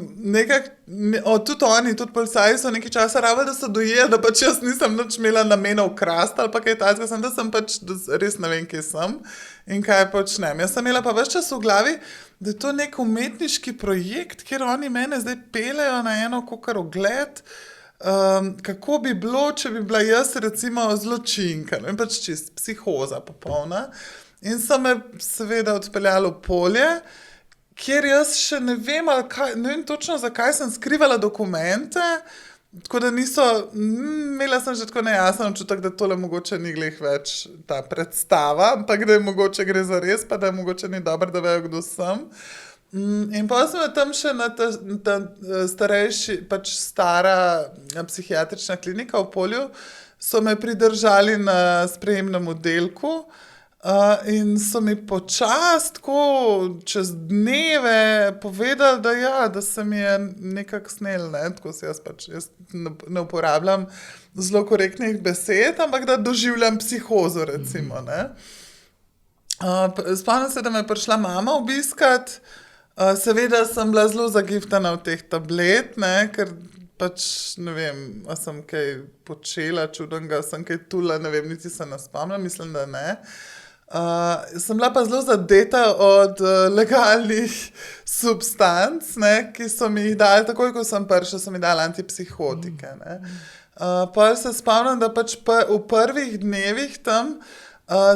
tudi oni, tudi policaji so nekaj časa rabili, da so dojeli, da pač jaz nisem nič imela namena ukrasti ali pa kaj takega, da sem pač res ne vem, kje sem in kaj počnem. Jaz sem imela pa ves čas v glavi, da je to nek umetniški projekt, kjer oni mene zdaj peljejo na eno kakor ogled, kako bi bilo, če bi bila jaz recimo zločinka, no, in pač čist psihoza popolna. In so me seveda odpeljali v polje, kjer jaz še ne vem, ne vem točno, zakaj sem skrivala dokumente, tako da imela sem že tako nejasen občutek, da tole mogoče ni glih več ta predstava, ampak da je mogoče gre za res, pa da je mogoče ni dobro, da vejo, kdo sem. In pa sem tam še na ta starejši, pač stara psihiatrična klinika v Polju, so me pridržali na sprejemnem oddelku in so mi počasi tako čez dneve povedali, da se mi je nekako snel, ne, tako se jaz ne uporabljam zelo korektnih besed, ampak da doživljam psihozo, recimo, ne. Spomnim se, da me je prišla mama obiskat. Seveda sem bila zelo zagiftana v teh tablet, ne, ker pač ne vem, a sem kaj počela čudnega, sem kaj tula, ne vem, niti se ne spomnim, mislim, da ne. Sem bila pa zelo zadeta od legalnih substanc, ne, ki so mi jih dali, takoj ko sem prišla, so mi dali antipsihotike, ne. Pol se spomnim, da pač v prvih dnevih tam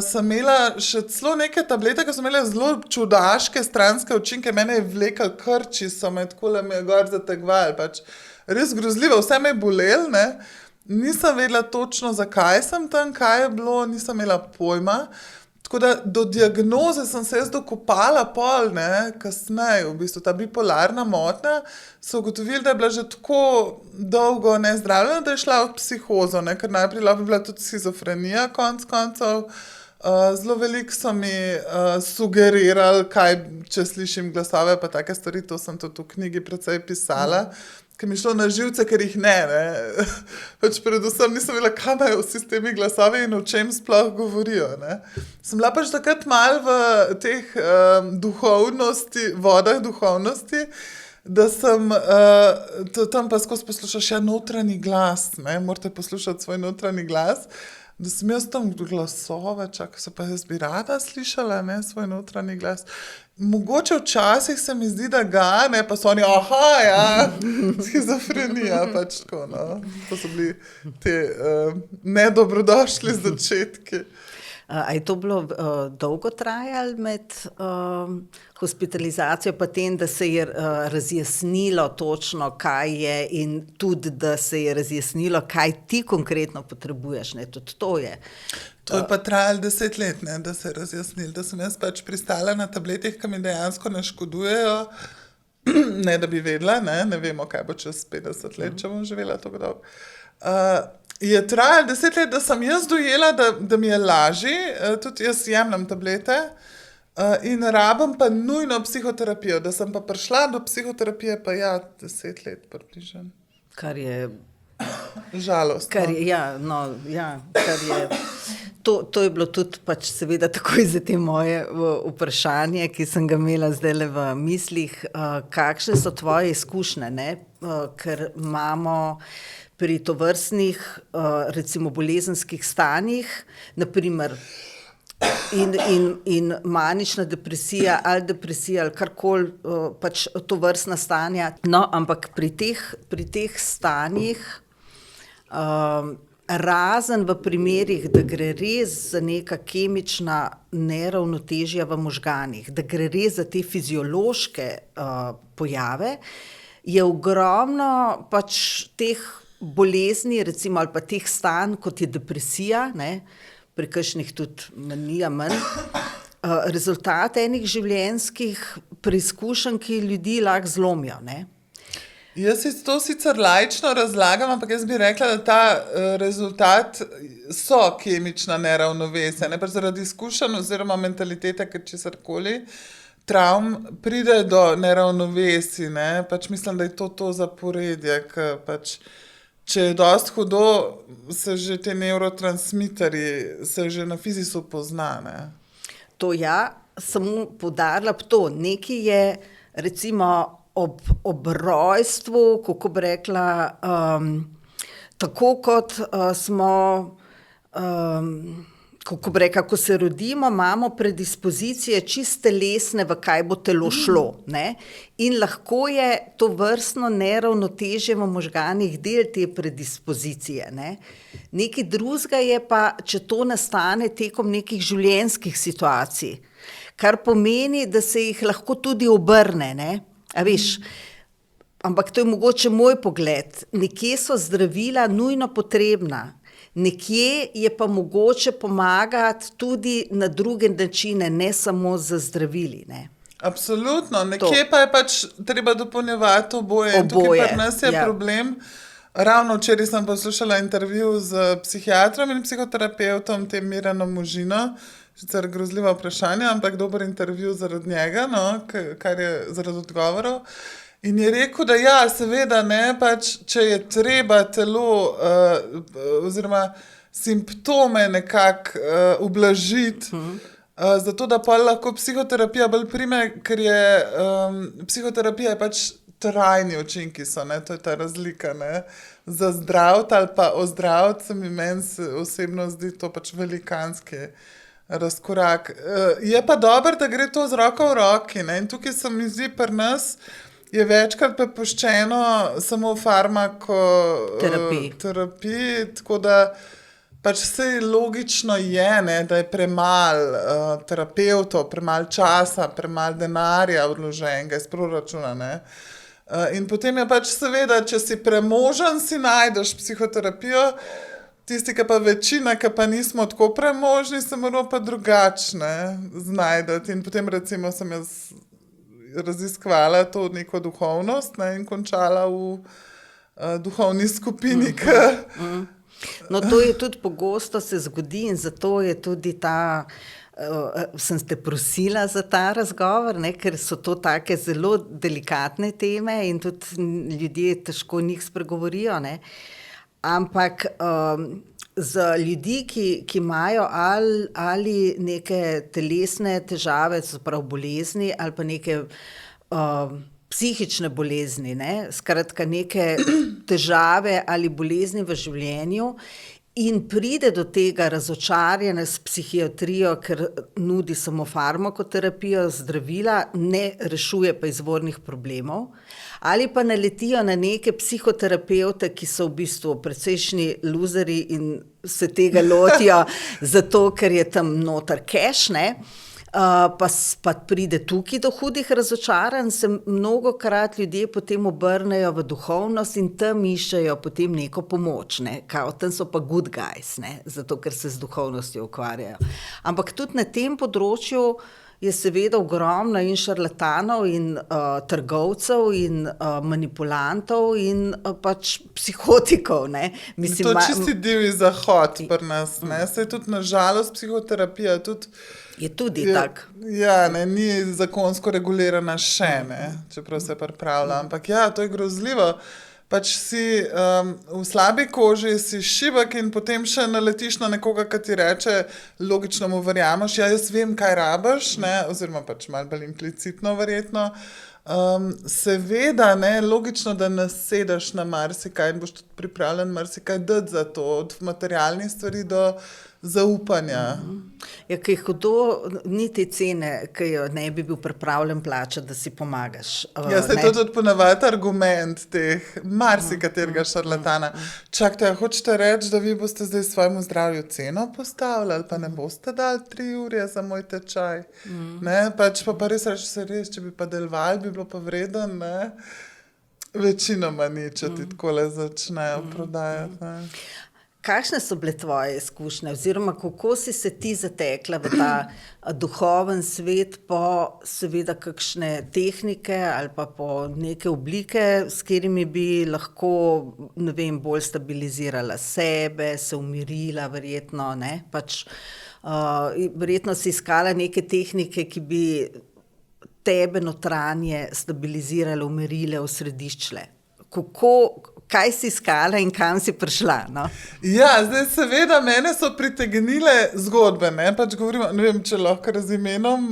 sem imela še celo neke tablete, ki so imele zelo čudaške stranske učinke, mene je vlekel krči, so me takole me gor zategvali, pač res grozljivo, vse me je bolelo, ne, nisem vedela točno, zakaj sem tam, kaj je bilo, nisem imela pojma, Tako da do diagnoze sem se jaz dokopala pol, ne, kasneje, v bistvu ta bipolarna motnja, so ugotovili, da je bila že tako dolgo nezdravljena, da je šla v psihozo, ne, ker najprej lahko bi bila tudi schizofrenija konc koncev. Zelo veliko so mi sugerirali, kaj, če slišim glasove, pa take stvari, to sem tudi v knjigi precej pisala, ker mi je šlo na živce, ker jih ne. Pač predvsem nisem vedela, kaj imajo vsi s temi glasovi in o čem sploh govorijo. Ne. Sem bila pač takrat malo v teh vodah duhovnosti, da sem tam pa skozi poslušala notranji glas, ne, morate poslušati svoj notranji glas, da sem jaz tam glasove, se pa jaz bi rada slišala, ne, svoj notranji glas. Mogoče včasih se mi zdi, da ga, ne, pa so oni, schizofrenija, pač tako, no. To so bili te nedobrodošli začetki. A je to bilo dolgo trajalo med hospitalizacijo, pa tem, da se je razjasnilo točno, kaj je, in tudi, da se je razjasnilo, kaj ti konkretno potrebuješ, ne, tudi to je. To je pa trajalo 10 let, ne, da se je razjasnilo, da sem jaz pač pristala na tabletih, ki mi dejansko ne škodujejo, ne da bi vedela, ne vemo, kaj bo čez 50 let, če bom živela tako dolgo. Je trajalo 10 let, da sem jaz dojela, da mi je lažje, tudi jaz jemljem tablete in rabim pa nujno psihoterapijo, da sem pa prišla do psihoterapije, pa 10 let približno. Kar je žalost. Kar je to je bilo tudi pač seveda takoj za te moje vprašanje, ki sem ga imela zdajle v mislih, kakšne so tvoje izkušnje, ne? Ker imamo pri tovrstnih recimo bolezenskih stanjih, naprimer in manična depresija ali karkoli, pač tovrstna stanja, no, ampak pri teh stanjih, razen v primerih, da gre res za neka kemična neravnotežja v možganih, da gre res za te fiziološke pojave, je ogromno pač teh bolezni, recimo, ali pa teh stanj, kot je depresija, ne, pri kakšnih tudi manija manj, rezultat enih življenjskih preizkušenj, ki ljudi lahko zlomijo, ne. Jaz si to sicer laično razlagam, ampak jaz bi rekla, da ta rezultat so kemična neravnovesja, ne, pa zaradi izkušenj oziroma mentalitete, ker česarkoli, travm pride do neravnovesij, ne, pač mislim, da je to zaporedje, ker pač, če je dosti hudo, se že te nevrotransmiterji, se že na fizisu pozna, ne. To samo poudarila to, nekaj je, recimo, ob rojstvu, kako bi rekla, tako kot smo, kako bi rekla, ko se rodimo, imamo predispozicije čisto telesne, v kaj bo telo šlo, ne, in lahko je to vrstno neravnotežje v možganih del te predispozicije, ne. Nekaj drugega je pa, če to nastane tekom nekih življenjskih situacij, kar pomeni, da se jih lahko tudi obrne, ne. A veš, ampak to je mogoče moj pogled. Nekje so zdravila nujno potrebna, nekje je pa mogoče pomagati tudi na druge načine, ne samo z zdravili, ne. Absolutno, nekje pa je pač treba dopolnjevati oboje. In tukaj pri nas je problem. Ravno včeraj sem poslušala intervju z psihiatrom in psihoterapeutom, tem Miranom Možino, sicer grozljivo vprašanje, ampak dober intervju zaradi njega, no, kar je zaradi odgovorov. In je rekel, da seveda, ne, pač, če je treba telo oziroma simptome nekako ublažiti, zato da pa lahko psihoterapija bolj prime, ker je psihoterapija je pač trajni učinki so, ne, to je ta razlika, ne. Za zdraviti ali pa ozdraviti se meni osebno zdi to pač velikanski razkorak. Je pa dobro, da gre to z roko v roki, ne, in tukaj se mi zdi pri nas je večkrat prepuščeno samo farmakoterapiji, tako da pač vse logično je, ne, da je premalo terapevtov, premalo časa, premalo denarja vloženega iz proračuna, ne. In potem je pač seveda, če si premožen, si najdeš psihoterapijo, tisti, ki pa večina, ki pa nismo tako premožni, se moramo pa drugačne znajdati. In potem recimo sem jaz raziskvala to neko duhovnost, ne, in končala v duhovni skupini. No, to je tudi pogosto se zgodi in zato je tudi sem te prosila za ta razgovor, ne, ker so to take zelo delikatne teme in tudi ljudje težko njih spregovorijo, ne. Ampak za ljudi, ki imajo ali neke telesne težave, se pravi bolezni, ali pa neke psihične bolezni, ne, skratka neke težave ali bolezni v življenju, in pride do tega razočaranja s psihiatrijo, ker nudi samo farmakoterapijo, zdravila, ne rešuje pa izvornih problemov, ali pa naletijo na neke psihoterapevte, ki so v bistvu precejšnji luzerji in se tega lotijo zato, ker je tam noter cash, ne. Pa pride tukaj do hudih razočaranj, se mnogokrat ljudje potem obrnejo v duhovnost in tam iščejo potem neko pomoč, ne, kao tam so pa good guys, ne, zato ker se z duhovnostjo ukvarjajo. Ampak tudi na tem področju je seveda ogromno in šarlatanov in trgovcev in manipulantov in pač psihotikov, ne. Mislim, to čisti divji zahod pri nas, ne, saj tudi na žalost psihoterapija tudi je tudi tak. Ja, ne, ni zakonsko regulirana še, ne, čeprav se pripravlja, ampak ja, to je grozljivo. Pač si v slabi koži, si šibek in potem še naletiš na nekoga, ki ti reče, logično mu verjameš, ja, jaz vem, kaj rabiš, ne, oziroma pač malo bolj implicitno verjetno. Seveda, ne, logično, da nasedeš na marsikaj in boš tudi pripravljen marsikaj dati za to, od materialnih stvari do zaupanja. Ja, ki hudo ni te cene, ki jo ne bi bil pripravljen plačati, da si pomagaš. Ja, se to tudi ponavadi argument teh marsikaterega šarlatana. Čakajte, hočete reči, da vi boste zdaj svojemu zdravju ceno postavili ali pa ne boste dali 3 ure za moj tečaj? Ne, pač pa res reči se res, če bi pa delovali, bi bilo pa vreden, ne? Večinoma ni, če ti takole začnejo prodajati, ne? Kakšne so bile tvoje izkušnje, oziroma kako si se ti zatekla v ta duhoven svet po seveda kakšne tehnike ali pa po neke oblike, s katerimi bi lahko, ne vem, bolj stabilizirala sebe, se umirila verjetno, ne, pač verjetno si iskala neke tehnike, ki bi tebe notranje stabilizirale, umirile, osrediščile. Kaj si iskala in kam si prišla, no? Ja, zdaj seveda mene so pritegnile zgodbe, ne, pač govorimo, ne vem, če lahko imenom,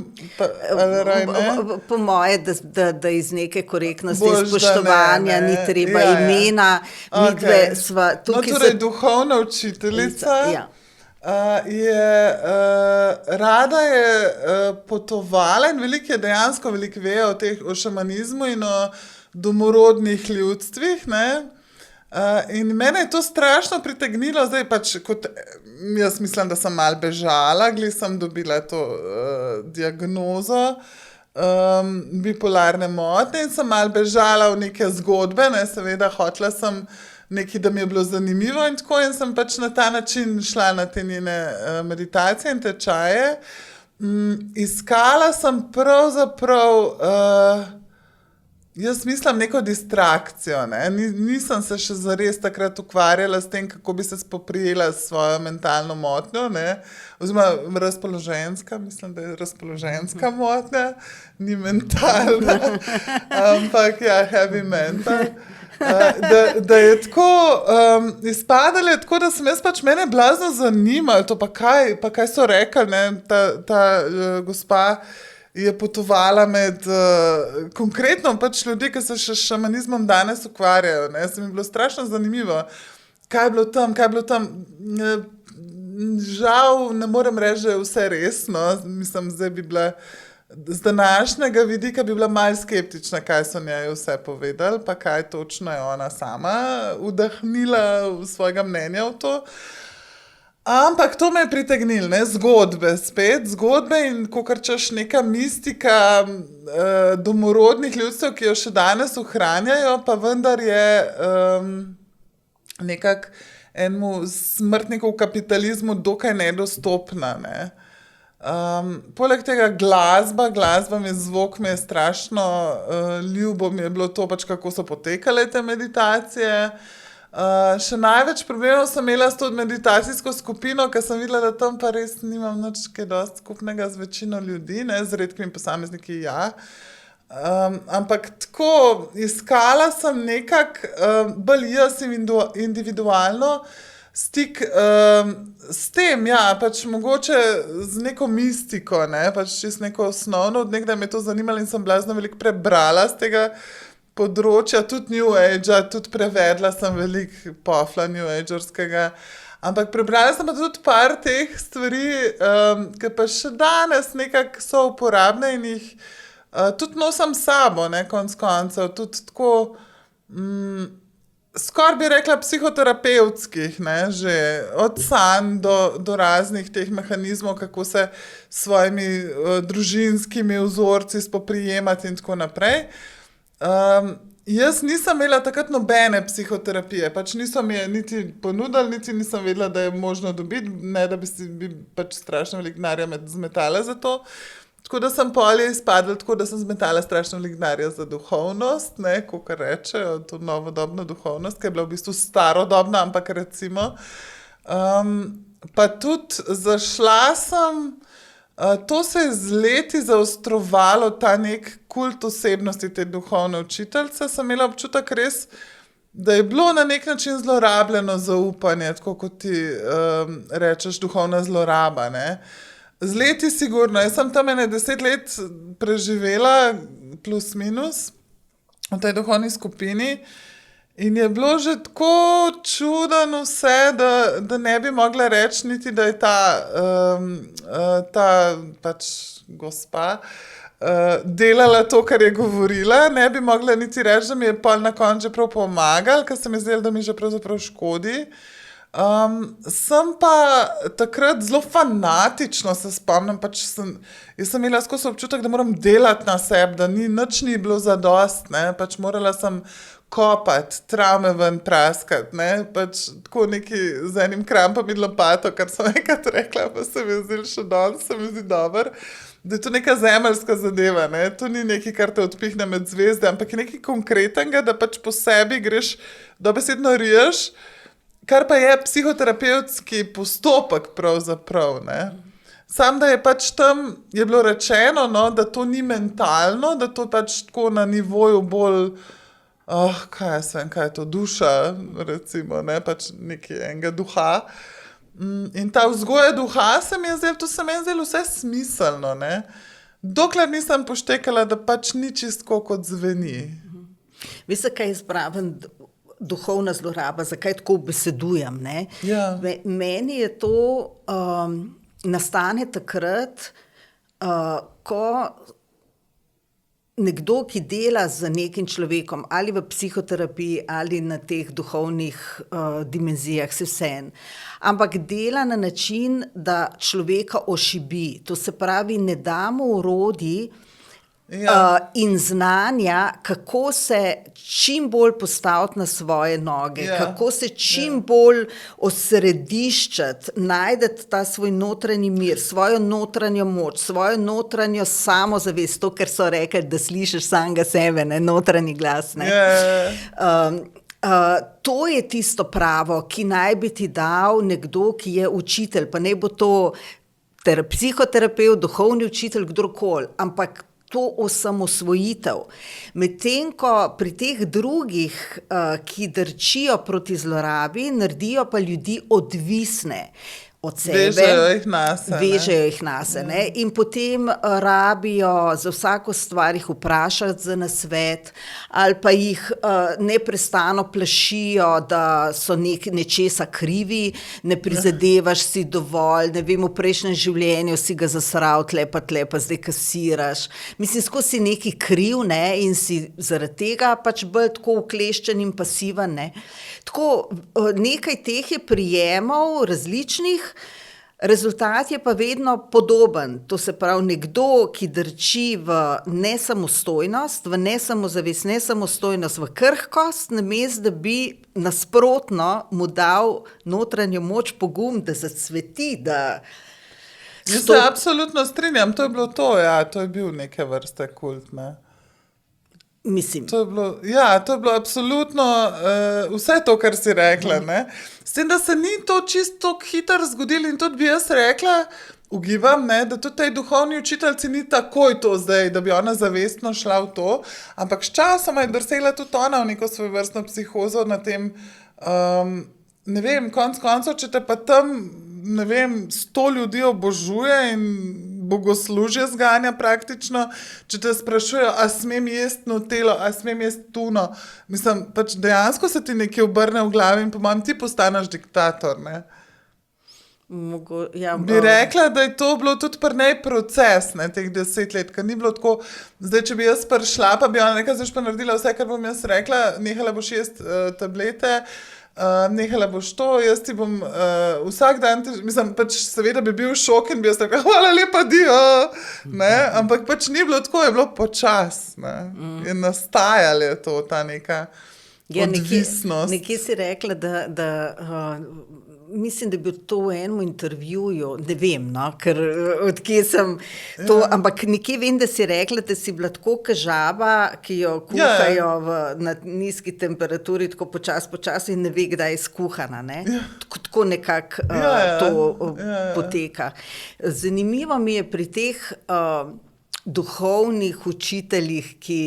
ali raj ne. Po moje, da iz neke korektnosti, spoštovanja ni treba imena, midve sva tukaj. No, torej duhovna učiteljica rada je potovala in veliko ve o šamanizmu in o domorodnih ljudstvih, ne. In mene je to strašno pritegnilo, zdaj pač kot, jaz mislim, da sem malo bežala, sem dobila to diagnozo bipolarne motnje in sem malo bežala v neke zgodbe, ne, seveda hotela sem nekaj, da mi je bilo zanimivo in tako, in sem pač na ta način šla na te njene meditacije in tečaje. Iskala sem pravzaprav jaz mislim neko distrakcijo, ne. Nisem se še zares takrat ukvarjala s tem, kako bi se spoprijela s svojo mentalno motnjo, ne, oziroma razpoloženjska, mislim, da je razpoloženjska motnja, ni mentalna, ampak ja, heavy mental. Da je tako, izpadalo je tako, da sem jaz pač mene blazno zanimala, to pa kaj so rekli, ne, ta gospa je potovala med konkretno pač ljudi, ki se še s šamanizmom danes ukvarjajo, ne, se mi je bilo strašno zanimivo, kaj je bilo tam, žal ne morem reči, da je vse resno, mislim, zdaj bi bila, z današnjega vidika bi bila malo skeptična, kaj so njej vse povedali, pa kaj točno je ona sama vdahnila v svojega mnenja v to. Ampak to me je pritegnilo, ne, zgodbe in kakor češ neka mistika domorodnih ljudstev, ki jo še danes ohranjajo, pa vendar je nekako enemu smrtniku v kapitalizmu dokaj nedostopna. Ne. Poleg tega glasba mi je zvok, mi je strašno ljubo, mi je bilo to pač, kako so potekale te meditacije. Še največ problemov sem imela s to meditacijsko skupino, ker sem videla, da tam pa res nimam nič kaj dosti skupnega z večino ljudi, ne, z redkimi posamezniki, ja. Ampak tako, iskala sem bolj jaz individualno stik s tem, ja, pač mogoče z neko mistiko, ne, pač čisto neko osnovno, od nekdaj me to zanimalo in sem blazno veliko prebrala z tega področja, tudi New Age, tudi prevedla sem veliko pofla New Agerskega, ampak prebrala sem pa tudi par teh stvari, ki pa še danes nekako so uporabne in jih tudi nosim s sabo, ne, konc koncev, tudi tako, skoraj bi rekla psihoterapevtskih, ne, že od sanj do raznih teh mehanizmov, kako se s svojimi družinskimi vzorci spoprijemati in tako naprej. Jaz nisem imela takrat nobene psihoterapije, pač niso mi je niti ponudili, niti nisem vedela, da je možno dobiti, ne da bi pač strašno veliko denarja zmetala za to. Tako da sem polje izpadla, tako da sem zmetala strašno veliko denarja za duhovnost, ne, kakor rečejo, to novodobno duhovnost, ki je bila v bistvu starodobna, ampak recimo. Pa tudi zašla sem, to se je z leti zaostrovalo, ta nek kult osebnosti te duhovne učiteljice, sem imela občutek res, da je bilo na nek način zlorabljeno zaupanje, tako kot ti rečeš, duhovna zloraba, ne. Z leti sigurno, jaz sem tam 10 let preživela, plus minus, v tej duhovni skupini in je bilo že tako čudno vse, da ne bi mogla reči niti, da je ta pač gospa delala to, kar je govorila, ne bi mogla niti reči, da mi je pol na koncu prav pomagal, ker se mi zdelo, da mi že pravzaprav škodi. Sem pa takrat zelo fanatično se spomnim, pač jaz sem imela skozi občutek, da moram delati na sebi, da nič ni bilo zadost, ne, pač morala sem kopati, travme ven praskati, ne, pač tako neki z enim krampom in lopato, kar sem enkrat rekla, pa se mi je zdelo še danes, se mi zdi dobro, da je to neka zemeljska zadeva, ne, to ni nekaj, kar te odpihne med zvezde, ampak je nekaj konkretnega, da pač po sebi greš, dobesedno riješ, kar pa je psihoterapevtski postopek pravzaprav, ne. Sam, da je pač tam, je bilo rečeno, no, da to ni mentalno, da to pač tako na nivoju bolj, kaj je to, duša, recimo, ne, pač nekaj enega duha. In ta vzgoja duha se mi je zdelo vse smiselno, ne. Dokler nisem poštekala, da pač ni čisto kot zveni. Veste, kaj je spraven duhovna zloraba, zakaj tako besedujem, ne? Ja. Meni je to nastane takrat, ko nekdo, ki dela z nekim človekom, ali v psihoterapiji, ali na teh duhovnih dimenzijah, se vseeno, ampak dela na način, da človeka ošibi. To se pravi, ne damo orodij, in znanja, kako se čim bolj postaviti na svoje noge, kako se čim bolj osrediščati, najdeti ta svoj notranji mir, svojo notranjo moč, svojo notranjo samozavest, to, ker so rekli, da slišiš samega sebe, ne, notranji glas, ne. To je tisto pravo, ki naj bi ti dal nekdo, ki je učitelj, pa ne bo to psihoterapevt, duhovni učitelj, kdorkoli, ampak to osamosvojitev. Medtem ko pri teh drugih, ki drčijo proti zlorabi, naredijo pa ljudi odvisne od sebe. Vežejo jih nase, ne. In potem rabijo za vsako stvar jih vprašati za nasvet, ali pa jih neprestano plašijo, da so nečesa krivi, ne prizadevaš si dovolj, ne vem, v prejšnjem življenju si ga zasral, tle pa zdaj kasiraš. Mislim, skozi si nekaj kriv, ne, in si zaradi tega pač bolj tako ukleščen in pasiven, ne. Tako, nekaj teh je prijemov različnih, Rezultat je pa vedno podoben, to se pravi nekdo, ki drči v nesamostojnost, v nesamozavest, nesamostojnost, v krhkost, namesto da bi nasprotno mu dal notranjo moč, pogum, da zacveti, da... Jaz se absolutno strinjam, to je bilo to, ja, to je bil neke vrste kult, ne. Mislim. To je bilo absolutno vse to, kar si rekla, ne. S tem, da se ni to čisto hitro zgodilo in tudi bi jaz rekla, ugibam, ne, da tudi tej duhovni učiteljci ni takoj to zdaj, da bi ona zavestno šla v to, ampak s časom je drsela tudi ona v neko svojevrstno psihozo na tem, ne vem, konc koncev, če te pa tam, ne vem, 100 ljudi obožuje in bogoslužje zganja praktično, če te sprašujejo, a smem jesti nutelo, a smem jesti tuno. Mislim, pač dejansko se ti nekaj obrne v glavi in po mojem ti postaneš diktator, ne. Bi rekla, da je to bilo tudi pri nej proces, ne, teh 10 let, ker ni bilo tako, zdaj, če bi jaz prišla, pa bi ona nekaj zdaj pa naredila vse, kar bom jaz rekla, nehala boš jesti tablete, nehala boš to, jaz ti bom vsak dan, mislim, pač seveda bi bil šok in bi jaz rekla, hvala lepa, dio, ne, ampak pač ni bilo tako, je bilo počas, ne, in nastajala je to, ta neka odvisnost. Nekje si rekla, da mislim, da je bil to v enem intervjuju, ne vem, no, ker odkje sem to, ampak nekje vem, da si rekla, da si bila tako kot žaba, ki jo kuhajo na nizki temperaturi, tako počasi in ne ve, kdaj je skuhana, ne. Tako nekako to poteka. Zanimivo mi je pri teh duhovnih učiteljih, ki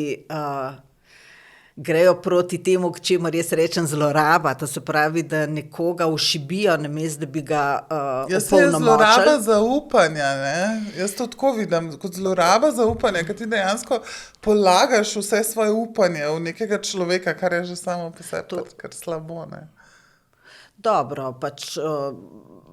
grejo proti temu, k čemur jaz rečem zloraba, to se pravi, da nekoga ušibijo, namesto da bi ga opolnomočili. Jaz je zloraba zaupanja, ne? Jaz to tako vidim, kot zloraba zaupanja, ker ti dejansko polagaš vse svoje upanje v nekega človeka, kar je že samo po sebi, kar slabo, ne? Dobro, pač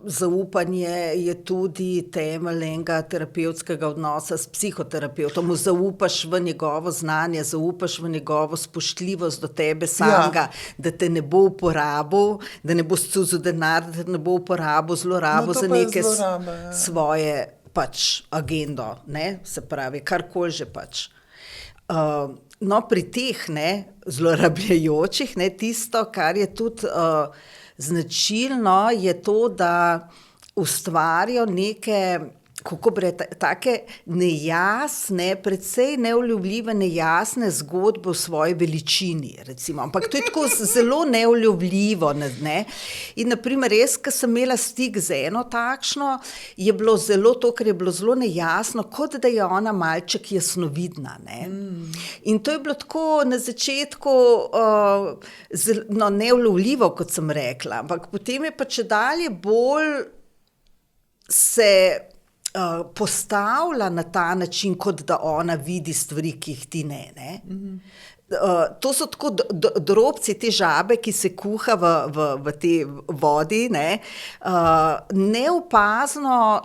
zaupanje je tudi temelj enega terapevtskega odnosa s psihoterapevtom. Zaupaš v njegovo znanje, zaupaš v njegovo spoštljivost do tebe samega, da te ne bo uporabil, da ne bo scuzil denar, da ne bo uporabil zlorabo za neke svoje pač agendo, ne, se pravi, karkoli že pač. No, pri teh, ne, zlorabljajočih, ne, tisto, kar je tudi značilno, je to, da ustvarijo neke, kako bi rekla, take nejasne, precej neulovljive, nejasne zgodbe o svoji veličini, recimo. Ampak to je tako zelo neulovljivo, ne. In na primer, res, ko sem imela stik z eno takšno, je bilo zelo to, ker je bilo zelo nejasno, kot da je ona malček jasnovidna, ne. In to je bilo tako na začetku neulovljivo, kot sem rekla, ampak potem je pa čedalje bolj se postavlja na ta način, kot da ona vidi stvari, ki jih ti ne. To so tako drobci, te žabe, ki se kuha v te vodi, ne. Neopazno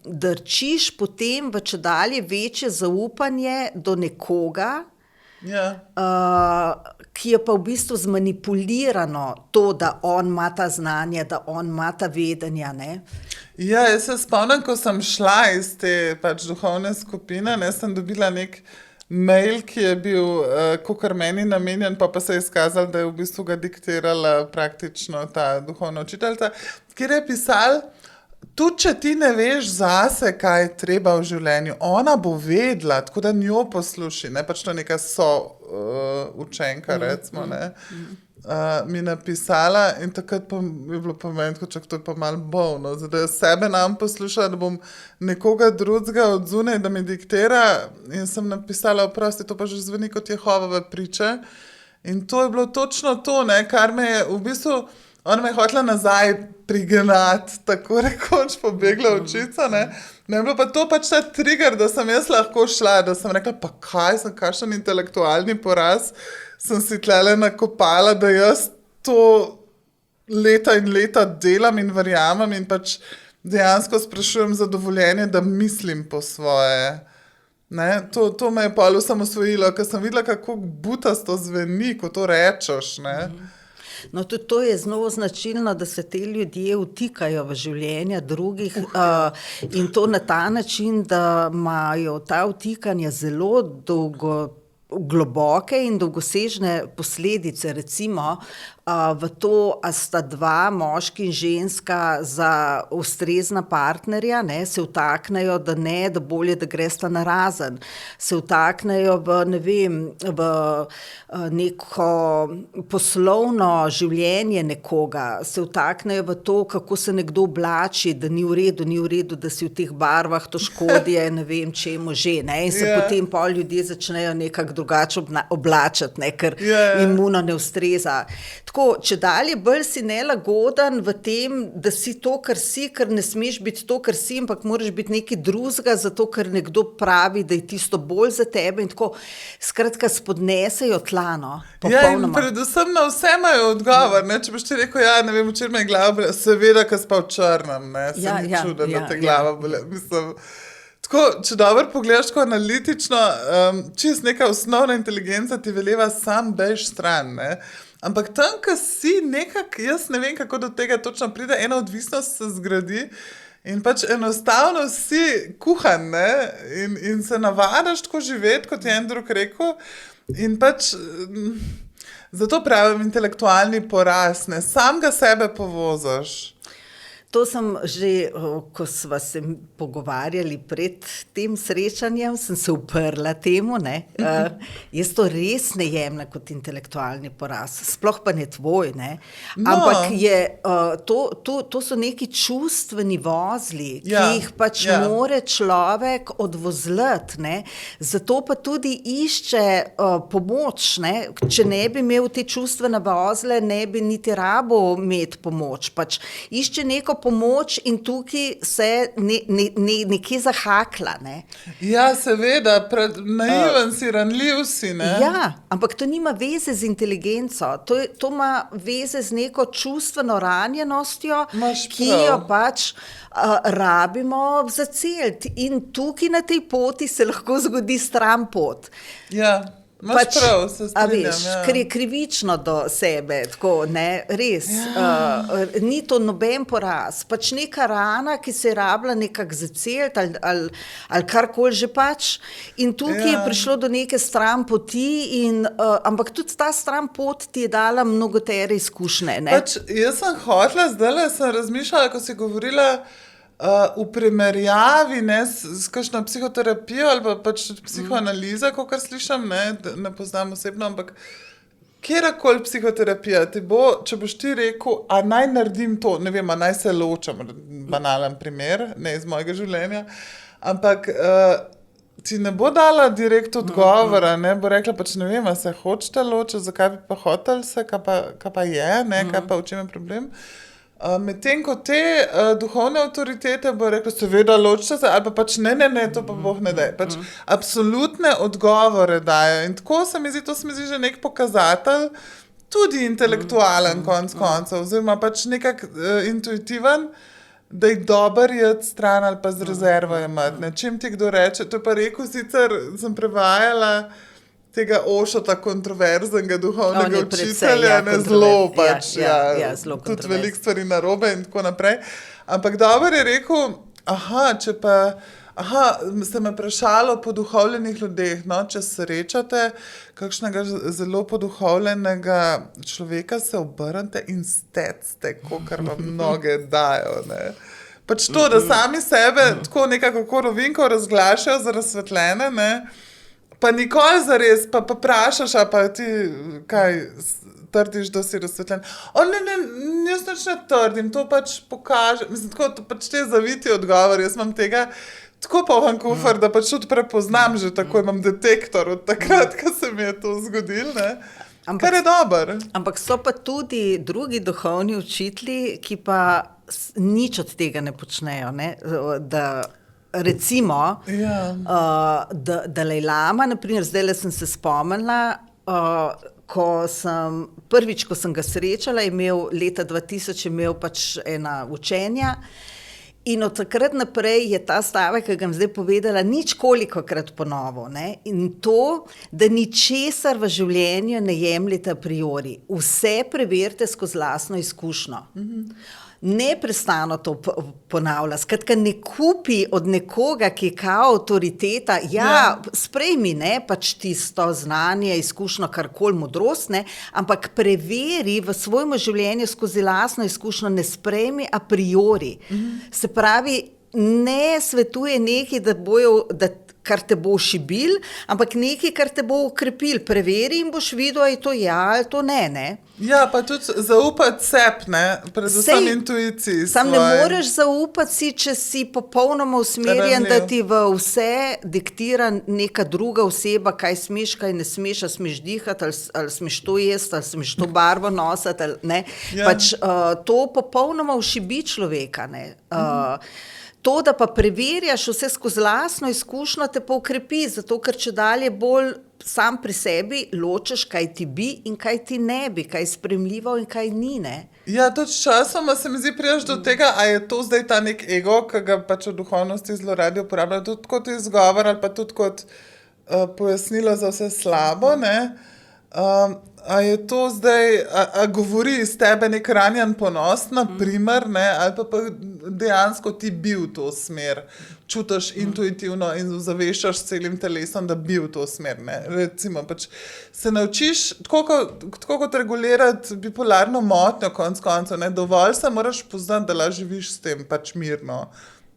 drčiš potem v čedalje večje zaupanje do nekoga, ki je pa v bistvu zmanipulirano to, da on ima ta znanje, da on ima ta vedenja, ne. Ja, jaz se spomnim, ko sem šla iz te pač duhovne skupine, ne, sem dobila nek mail, ki je bil kakor meni namenjen, pa se je izkazalo, da je v bistvu ga diktirala praktično ta duhovna učiteljica, kjer je pisal, tudi če ti ne veš zase, kaj je treba v življenju, ona bo vedela, tako da njo posluši, ne, pač to neka učenka, recimo, ne. Mi napisala in takrat pa je bilo pa meni, čak to je pa malo bolno, da jaz sebe nam poslušala, da bom nekoga drugega od zunaj, da mi diktira in sem napisala, oprosti, to pa že zveni kot Jehovove priče in to je bilo točno to, ne, kar me je v bistvu, ona me je hotela nazaj prignati, tako rekoč pobegla očica, ne, ne je bilo pa to pač ta trigger, da sem jaz lahko šla, da sem rekla, pa kaj sem, kakšen intelektualni poraz sem si tlele nakopala, da jaz to leta in leta delam in verjamem in pač dejansko sprašujem za dovoljenje, da mislim po svoje. Ne? To me je pol osamosvojilo, ker sem videla, kako butasto zveni, ko to rečeš. Ne? No, tudi to je zelo značilno, da se te ljudje vtikajo v življenja drugih in to na ta način, da imajo ta vtikanja zelo globoke in dolgosežne posledice, recimo v to, a sta dva, moški in ženska, za ustrezna partnerja, ne, se vtaknejo, da bolje, da gresta narazen, se vtaknejo v, ne vem, v neko poslovno življenje nekoga, se vtaknejo v to, kako se nekdo oblači, da ni v redu, da si v teh barvah, to škodje, ne vem, čemu že, ne, in se potem pol ljudje začnejo nekako drugače oblačiti, ne, ker imuno ne ustreza. Tako, če dalje bolj si nelagoden v tem, da si to, kar si, ker ne smeš biti to, kar si, ampak moraš biti nekaj drugega, zato ker nekdo pravi, da je tisto bolj za tebe in tako, skratka, spodnesejo tlano. Ja, in predvsem na vse imajo odgovor, ne, če boš ti rekel, ne vem, včeraj me je glava, seveda, ker spa v črnem, ne, se ni čuda, da te glava bole, mislim. Tako, če dobro pogledaš tako analitično, čist neka osnovna inteligenca ti veleva sam bež stran, ne. Ampak tam, ko si nekako, jaz ne vem, kako do tega točno pride, ena odvisnost se zgradi in pač enostavno si kuhan, ne, in se navadaš tako živeti, kot je en drug rekel, in pač zato pravim intelektualni poraz, ne, samega sebe povozaš. To sem že, ko sva se pogovarjali pred tem srečanjem, sem se uprla temu, ne. Jaz to res ne jemljem kot intelektualni poraz, sploh pa ne tvoj, ne. Ampak je, to so neki čustveni vozli, ki jih pač more človek odvozlati, ne. Zato pa tudi išče pomoč, ne. Če ne bi imel te čustvene vozle, ne bi niti rabo imeti pomoč, pač išče neko pomoč in tukaj se nekje zahakla, ne. Ja, seveda, naiven si, ranljiv si, ne. Ja, ampak to nima veze z inteligenco, to ima veze z neko čustveno ranjenostjo, ki jo pač rabimo zaceliti in tukaj na tej poti se lahko zgodi stran pot. Ja. Imaš prav, se strinjam, veš, ker je krivično do sebe, tako, ne, res, ni to noben poraz, pač neka rana, ki se je rabila nekako zaceliti ali karkoli že pač in tukaj je prišlo do neke stran poti ampak tudi ta stran pot ti je dala mnogotere izkušnje, ne. Pač jaz sem hotela, zdajle sem razmišljala, ko si govorila v primerjavi, ne, s kakšno psihoterapijo ali pa pač psihoanaliza, kakor slišam, ne poznam osebno, ampak kjerakoli psihoterapija ti bo, če boš ti rekel, a naj naredim to, ne vem, a naj se ločam, banalen primer, ne iz mojega življenja, ampak ti ne bo dala direkt odgovora, ne, bo rekla pač, ne vem, a se hočete ločiti, zakaj bi pa hotel se, kaj pa je, ne, kaj pa v čem je problem. Medtem ko te duhovne avtoritete bo rekla, seveda ločite se, ali pa pač ne, to pa Bog ne daj. Pač absolutne odgovore dajo. In tako se mi zdi že nek pokazatelj, tudi intelektualen konc koncev, oziroma pač nekak intuitiven, da je dober jeti stran ali pa z rezervo imati. Čim ti kdo reče, to pa rekel, sicer sem prevajala tega Ošota kontroverznega duhovnega učitelja, ne, zelo pač, zelo tudi veliko stvari narobe in tako naprej. Ampak dobro je rekel, ste me vprašali o poduhovljenih ljudeh, no, če srečate kakšnega zelo poduhovljenega človeka, se obrnite in stecte, kakor vam mnoge dajo, ne. Pač to, da sami sebe tako nekako rovinko razglašajo za razsvetljene, ne, pa nikoli zares, pa vprašaš, pa ti kaj trdiš, da si razsvetljen. Ne, jaz nič ne trdim, to pač pokaže, mislim, tako, to pač te zaviti odgovor, jaz imam tega tako poln kufer, da pač tudi prepoznam že tako, imam detektor od takrat, ko se mi je to zgodilo, ne. Kar je dober. Ampak so pa tudi drugi duhovni učitelji, ki pa nič od tega ne počnejo, ne, da recimo, Dalaj Lama, naprimer, zdajle sem se spomnila, ko sem ga srečala, leta 2000 imel pač ena učenja In od takrat naprej je ta stavek, ki ga sem zdaj povedala, nič kolikokrat ponovil. Ne? In to, da ničesar v življenju ne jemljete a priori. Vse preverite skozi lastno izkušnjo. Neprestano to ponavlja. Skratka, ne kupi od nekoga, ki je kao avtoriteta, sprejmi, ne, pač tisto znanje, izkušnjo, karkoli modrost, ne, ampak preveri v svojem življenju skozi lastno izkušnjo, ne sprejmi a priori. Se pravi, ne svetuje nekaj, kar te bo šibil, ampak nekaj, kar te bo ukrepil. Preveri in boš videl, ali to ali to ne. Ja, pa tudi zaupati sebi, ne, predvsem intuiciji. Sam ne moreš zaupati si, če si popolnoma usmerjen, da ti v vse diktira neka druga oseba, kaj smeš, kaj ne smeš, ali smeš dihati, ali smeš to jesti, ali smeš to barvo nositi, ali ne. Pač to popolnoma ušibi človeka, ne. To, da pa preverjaš vse skozi lastno izkušnjo, te pa ukrepi, zato ker čedalje bolj sam pri sebi ločiš, kaj ti bi in kaj ti ne bi, kaj je sprejemljivo in kaj ni, ne. Ja, tudi časoma se mi zdi prijaš do tega, a je to zdaj ta nek ego, ki ga pač v duhovnosti zelo radi uporabljajo, tudi kot izgovor ali pa tudi kot pojasnilo za vse slabo, ne. A je to zdaj, a govori iz tebe nek ranjen ponos, na primer, ne, ali pa dejansko ti bi v to smer, čutiš intuitivno in zaveščaš s celim telesom, da bi v to smer, ne. Recimo, pač se naučiš, tako kot regulirati bipolarno motnjo konec koncev, ne, dovolj se moraš poznati, da lahko živiš s tem pač mirno,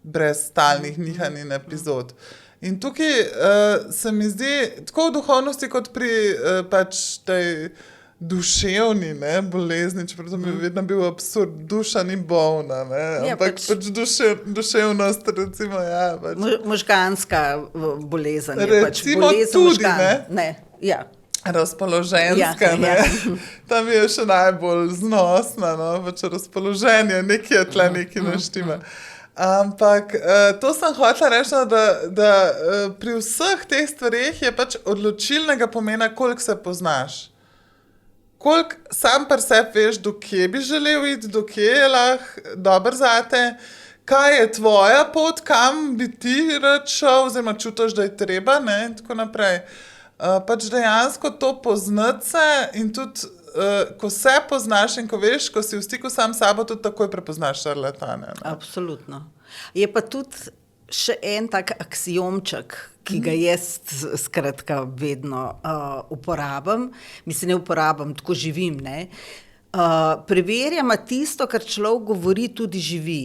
brez stalnih nihanj in epizod. In tukaj se mi zdi, tako v duhovnosti, kot pri pač tej duševni, ne, bolezni, čeprav mi je vedno bil absurd, duša ni bolna, ne, ampak pač duševnost, recimo, pač. Možganska bolezen je recimo pač bolezen tudi, možgan. Ne, razpoloženska, ne. Tam je še najbolj znosna, no, pač razpoloženje, nekaj je tle, nekaj naštima. Ampak to sem hotela reči, da pri vseh teh stvareh je pač odločilnega pomena, koliko se poznaš. Koliko sam pri sebi veš, do kje bi želel iti, do kje je lahko dober zate, kaj je tvoja pot, kam bi ti rad šel, oziroma čutiš, da je treba, ne, in tako naprej. Pač dejansko to poznati se in tudi ko se poznaš in ko veš, ko si v stiku sam s sabo, tudi takoj prepoznaš šarlatane. Absolutno. Je pa tudi še en tak aksiomček, ki ga jaz skratka vedno uporabim. Mislim, ne uporabim, tako živim, ne. Preverjam, a tisto, kar človek govori, tudi živi.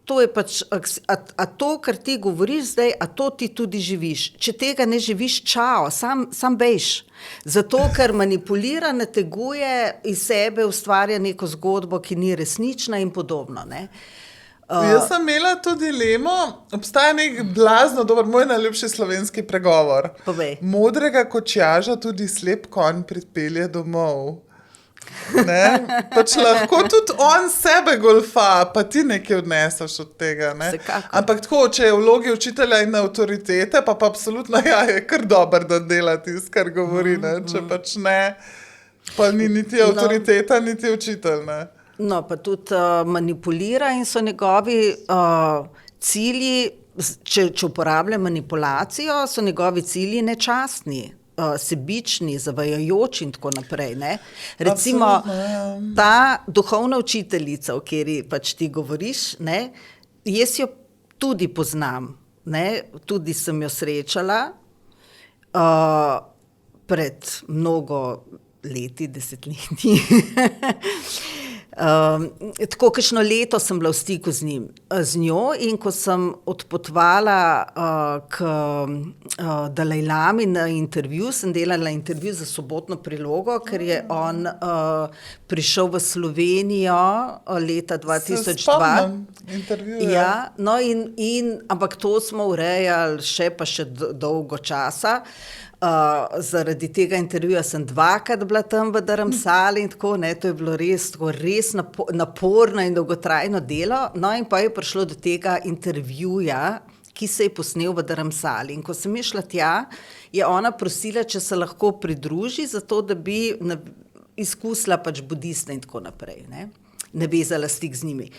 To je pač, a to, kar ti govoriš zdaj, a to ti tudi živiš. Če tega ne živiš, čao, sam bejš. Zato, ker manipulira, nateguje iz sebe, ustvarja neko zgodbo, ki ni resnična in podobno, ne. Jaz sem imela to dilemo, obstaja nek blazno dober, moj najljubši slovenski pregovor. Povej. Modrega kočjaža tudi slep konj pripelje domov. Ne? Pač lahko tudi on sebe golfa, pa ti nekaj odneseš od tega, ne? Ampak tako, če je v vlogi učitelja in avtoritete, pa absolutno je kar dober, da dela tisto, kar govori, ne? Če pač ne, pa ni niti avtoriteta, niti učitelj, ne? No, pa tudi manipulira in so njegovi cilji, če uporablja manipulacijo, so njegovi cilji nečastni. Sebični, zavajajoči in tako naprej, ne. Recimo, ta duhovna učiteljica, o kateri pač ti govoriš, ne, jaz jo tudi poznam, ne, tudi sem jo srečala pred mnogo leti, desetletji. Tako kakšno leto sem bila v stiku z njo in ko sem odpotovala k Dalajlami na intervju, sem delala intervju za Sobotno prilogo, ker je on prišel v Slovenijo leta 2002. Se spomnim intervjuja. Ja, no ampak to smo urejali še dolgo časa. Zaradi tega intervjuja sem dvakrat bila tam v Dharamsali in tako, ne, to je bilo res naporno in dolgotrajno delo, no in pa je prišlo do tega intervjuja, ki se je posnel v Dharamsali. In ko sem šla tja, je ona prosila, če se lahko pridruži, zato da bi izkusila pač budiste in tako naprej, ne, navezala stik z njimi.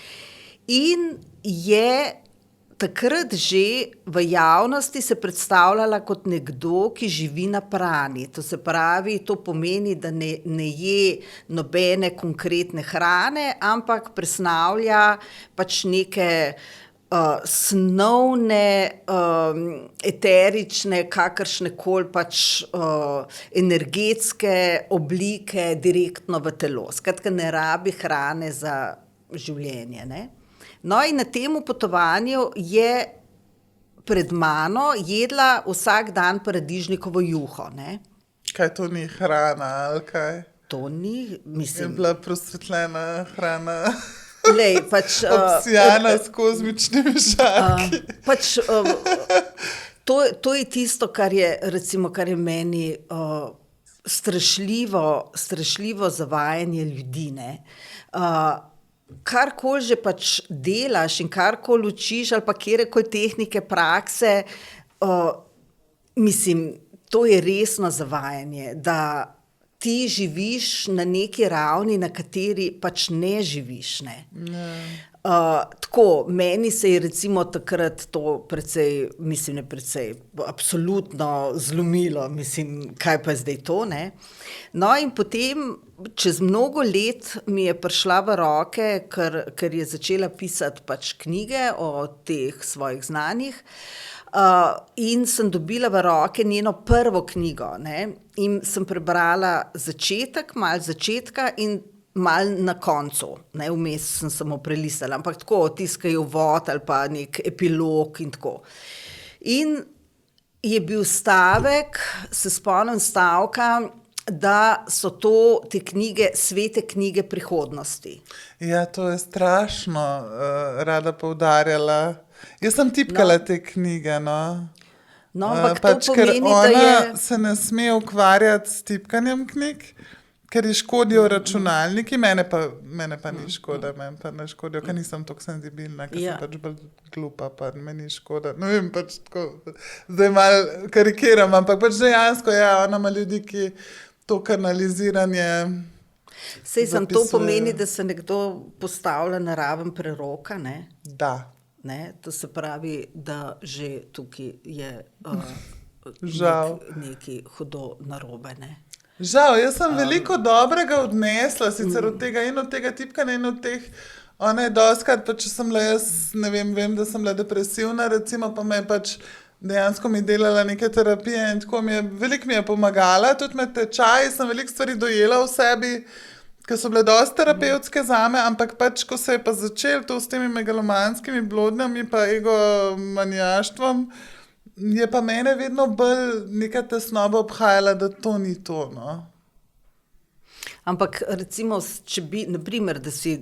in je takrat že v javnosti se predstavljala kot nekdo, ki živi na prani. To se pravi, to pomeni, da ne je nobene konkretne hrane, ampak presnavlja pač neke snovne, eterične, kakršnekoli pač energetske oblike direktno v telo. Skratka, ne rabi hrane za življenje, ne. No, in na tem potovanju je pred mano jedla vsak dan paradižnikovo juho, ne. Kaj to ni hrana, ali kaj? To ni, Je mislim... bila prosvetljena hrana, Lej, pač... obsijana s kozmičnimi žarki. Pač, to je tisto, kar je meni strašljivo zavajanje ljudi, ne. Karkoli že pač delaš in karkoli učiš ali pa kjerekoli tehnike, prakse, mislim, to je resno zavajanje, da ti živiš na neki ravni, na kateri pač ne živiš, ne. Tako, meni se je recimo takrat to precej, mislim, ne precej, absolutno zlomilo, mislim, kaj pa je zdaj to, ne. No, in potem čez mnogo let mi je prišla v roke, ker je začela pisati pač knjige o teh svojih znanjih, in sem dobila v roke njeno prvo knjigo, ne, in sem prebrala začetek, malo začetka in malo na koncu, ne, vmes sem samo prelistala, ampak tako, tiskajo uvod ali pa nek epilog in tako. In je bil stavek, se spomnim stavka, da so to te knjige, svete knjige prihodnosti. Ja, to je strašno rada poudarjala. Jaz sem tipkala te knjige, no. No, ampak pač, to pomeni, ker ona da je... se ne sme ukvarjati s tipkanjem knjig, ker ji škodijo računalniki, mene pa ni škoda, meni pa ne škodijo, ker nisem toliko senzibilna, ker sem pač bolj glupa, pa me ni škoda. No vem, pač tako, zdaj malo karikiram, ampak pač dejansko, ja, ona ima ljudi, ki to kanaliziranje Sej sem to pomeni, da se nekdo postavlja na raven preroka, ne? Da. Ne? To se pravi, da že tukaj je nekaj hudo narobe, ne? Žal, jaz sem veliko dobrega odnesla, sicer od tega in od tega tipkanja in od teh, ona je dostikrat, pa če sem bila jaz, ne vem, da sem bila depresivna, recimo, pa me je pač dejansko mi delala neke terapije in tako veliko mi je pomagala, tudi med tečaji sem veliko stvari dojela v sebi, ki so bile dosti terapevtske zame, ampak pač, ko se je pa začel to s temi megalomanskimi blodnjami pa egomanijaštvom, je pa mene vedno bolj neka tesnoba obhajala, da to ni to, no. Ampak recimo, če bi, na primer, da si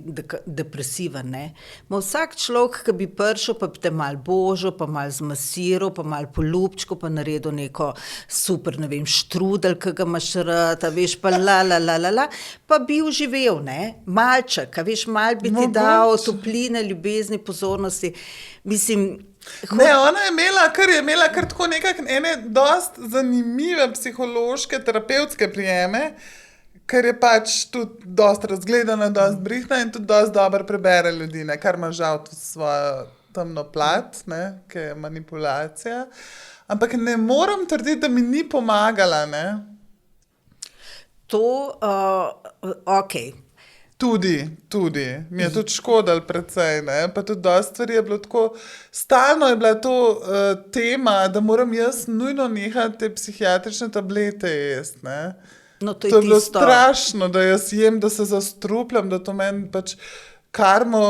depresiven, ne, ma vsak človek, ki bi prišel, pa bi te malo božal, pa malo zmasiral, pa malo poljubčkal, pa naredil neko super, ne vem, štrudel, ki ga imaš rad, a veš, pa pa bi uživel, ne, malček, a veš, malo bi ti dal topline, ljubezni, pozornosti, mislim... Ne, ona je imela kar tako ene dost zanimive psihološke, terapevtske prijeme, ker je pač tudi dosti razgledana, dosti brihtna in tudi dosti dobro prebere ljudi, ne, kar ima žal tudi svojo temno plat, ne, ki je manipulacija. Ampak ne morem trditi, da mi ni pomagala, ne. To, okej. Tudi. Mi je tudi škodilo precej, ne, pa tudi dosti stvari je bilo tako, stalno je bila to tema, da moram jaz nujno nehati te psihiatrične tablete jesti, ne. No, to je bilo strašno, da jaz jem, da se zastrupljam, da to meni pač karmo,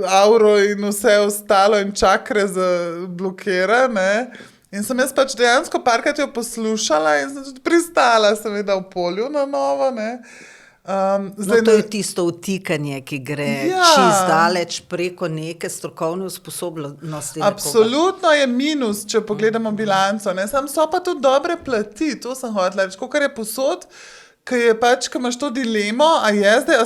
auro in vse ostalo in čakre zablokira, ne. In sem jaz pač dejansko parkrat jo poslušala in sem tudi pristala seveda v polju na novo, ne. Zdaj, to je tisto vtikanje, ki gre čisto daleč preko neke strokovne usposobljenosti. Absolutno je minus, če pogledamo bilanco, ne, sam so pa tudi dobre plati, to sem hotela reči, kakor je posod, ki je pač, ki imaš to dilemo, a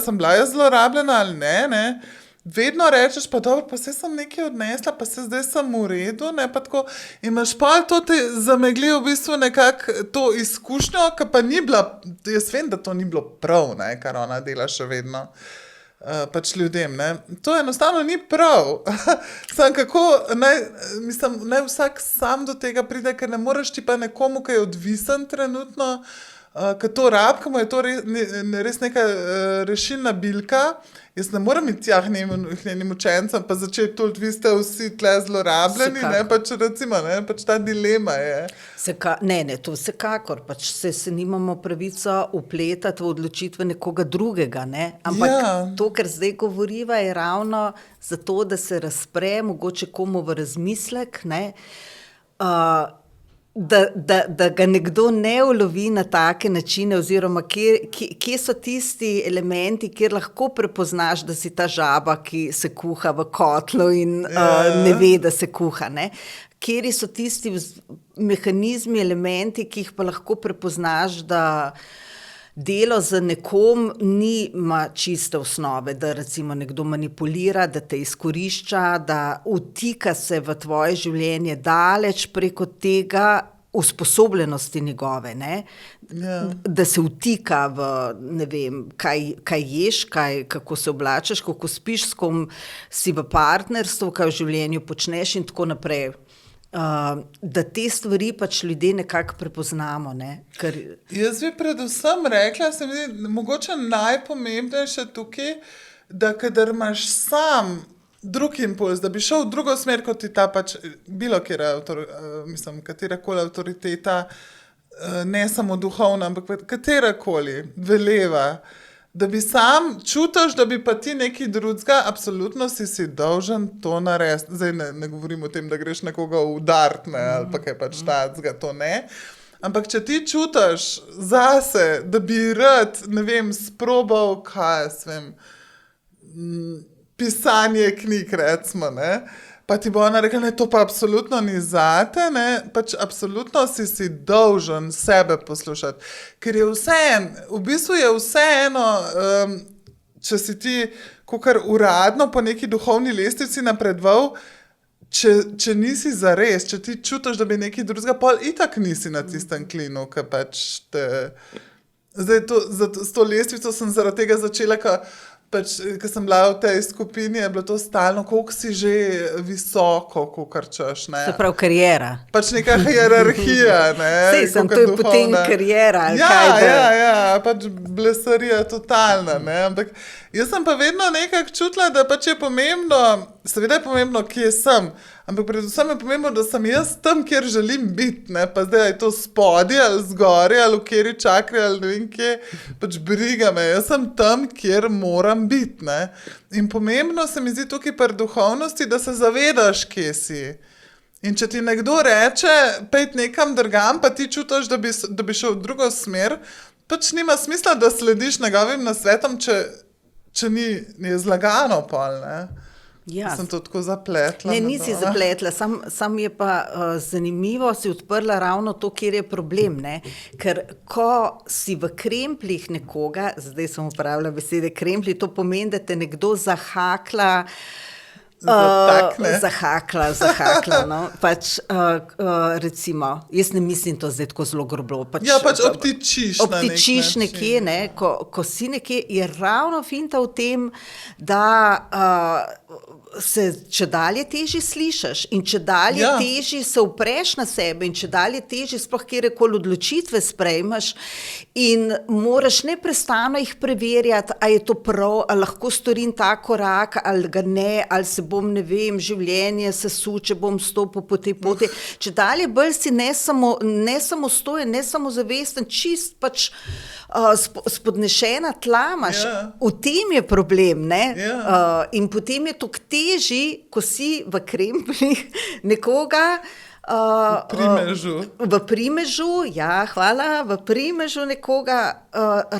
sem bila jaz zlorabljena ali ne, vedno rečeš, pa dobro, pa se sem nekaj odnesla, pa se zdaj sem v redu, ne, pa tako, in imaš pa to te zamegli v bistvu nekako to izkušnjo, ki pa ni bila, jaz vem, da to ni bilo prav, ne, kar ona dela še vedno, pač ljudem. Ne? To enostavno ni prav. Sam kako, naj vsak sam do tega pride, ker ne moreš ti pa nekomu, ki je odvisen trenutno, ki to rab, ki mu je to res neka rešilna bilka. Jaz ne morem iti tja njenim učencem, pa začeti to, vi ste vsi tle zlorabljeni, ne, pač recimo, ne, pač ta dilema je. To vsekakor, pač se nimamo pravico vpletati v odločitve nekoga drugega, ne, ampak to, kar zdaj govoriva, je ravno zato, da se razpre mogoče komu v razmislek, ne, da ga nekdo ne ulovi na take načine oziroma kje so tisti elementi, kjer lahko prepoznaš, da si ta žaba, ki se kuha v kotlu in ne ve, da se kuha, ne. Kjeri so tisti mehanizmi, elementi, ki jih pa lahko prepoznaš, da delo z nekom nima čiste osnove, da recimo nekdo manipulira, da te izkorišča, da vtika se v tvoje življenje daleč preko tega usposobljenosti njegove, ne? Da se vtika v, ne vem, kaj ješ, kako se oblačeš, kako spiš, s kom si v partnerstvu, kaj v življenju počneš in tako naprej. Da te stvari pač ljudje nekako prepoznamo. Ne? Jaz bi predvsem rekla, se mi zdi, mogoče najpomembnejše tukaj, da kadar imaš sam drug impuls, da bi šel v drugo smer, kot ti ta pač katerakoli avtoriteta, ne samo duhovna, ampak katerakoli veleva, da bi sam čutiš, da bi pa ti nekaj drugega, absolutno si dolžen to narediti. Zdaj ne govorim o tem, da greš nekoga udariti, ali pa kaj pač tacga, to ne. Ampak če ti čutiš zase, da bi rad, ne vem, sprobal, pisanje knjig, recimo, ne, pa ti bo ona rekla, ne, to pa absolutno ni zate, ne, pač absolutno si dolžen sebe poslušati, ker je v bistvu je vseeno, če si ti kakor uradno po neki duhovni lestvici napredoval, če nisi zares, če ti čutiš, da bi nekaj drugega, pol itak nisi na tistem klinu, ki pač te... Zdaj, s to lestvico sem zaradi tega začela, ko sem bila v tej skupini, je bilo to stalno, koliko si že visoko, kakor češ, ne. Se pravi karijera. Pač neka hierarhija, ne. Sej sem, to je potem karijera. Ja, pač blesarija totalna, ne. Ampak jaz sem pa vedno nekako čutila, da pač je pomembno, seveda je pomembno, kje sem, ampak predvsem je pomembno, da sem jaz tam, kjer želim biti, ne, pa zdaj je to spodaj ali zgori ali v kjeri čakri ali ne vem kje, pač briga me, jaz sem tam, kjer moram biti, ne. In pomembno se mi zdi tukaj pri duhovnosti, da se zavedaš, kje si. In če ti nekdo reče, pejt nekam drugam, pa ti čutiš, da bi šel v drugo smer, pač nima smisla, da slediš njegovim nasvetom, če ni zlagano pol, ne. Ja. Sem to tako zapletla. Ne, nisi zapletla, sam je pa zanimivo, si odprla ravno to, kjer je problem, ne? Ker ko si v krempljih nekoga, zdaj sem uporabila besede kremplji, to pomeni, da te nekdo zahakla, no, pač recimo, jaz ne mislim to zdaj tako zelo groblo. Pač obtičiš nekje, ne, ko si nekje, je ravno finta v tem, da se če dalje težje slišiš in če dalje težje se upreš na sebe in če dalje težje sploh kjerkoli odločitve sprejmeš in moraš neprestano jih preverjati, a je to prav, ali lahko storim ta korak, ali ga ne, ali se bom, ne vem, življenje sesul, če bom stopil po tej poti. Če dalje bolj si ne samostojen, ne samozavesten, čist pač spodnešena tla imaš. V tem je problem, ne? In potem je to teži, ko si v krempljih nekoga v primežu, ja, hvala, v primežu nekoga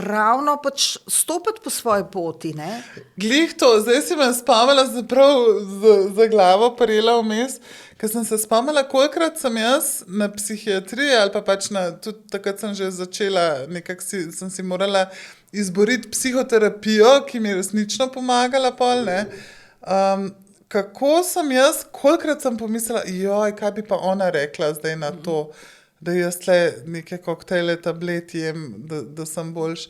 ravno pač stopiti po svoji poti, ne? Glih to, zdaj si me spomnila, za glavo parela vmes, ker sem se spomnila, kolikrat sem jaz na psihiatriji ali pa pač tudi takrat sem že začela, sem si morala izboriti psihoterapijo, ki mi je resnično pomagala pol, ne. Kako sem jaz, kolikrat sem pomislila, kaj bi pa ona rekla zdaj na to, da jaz tle neke koktejle tablet jem, da sem boljš.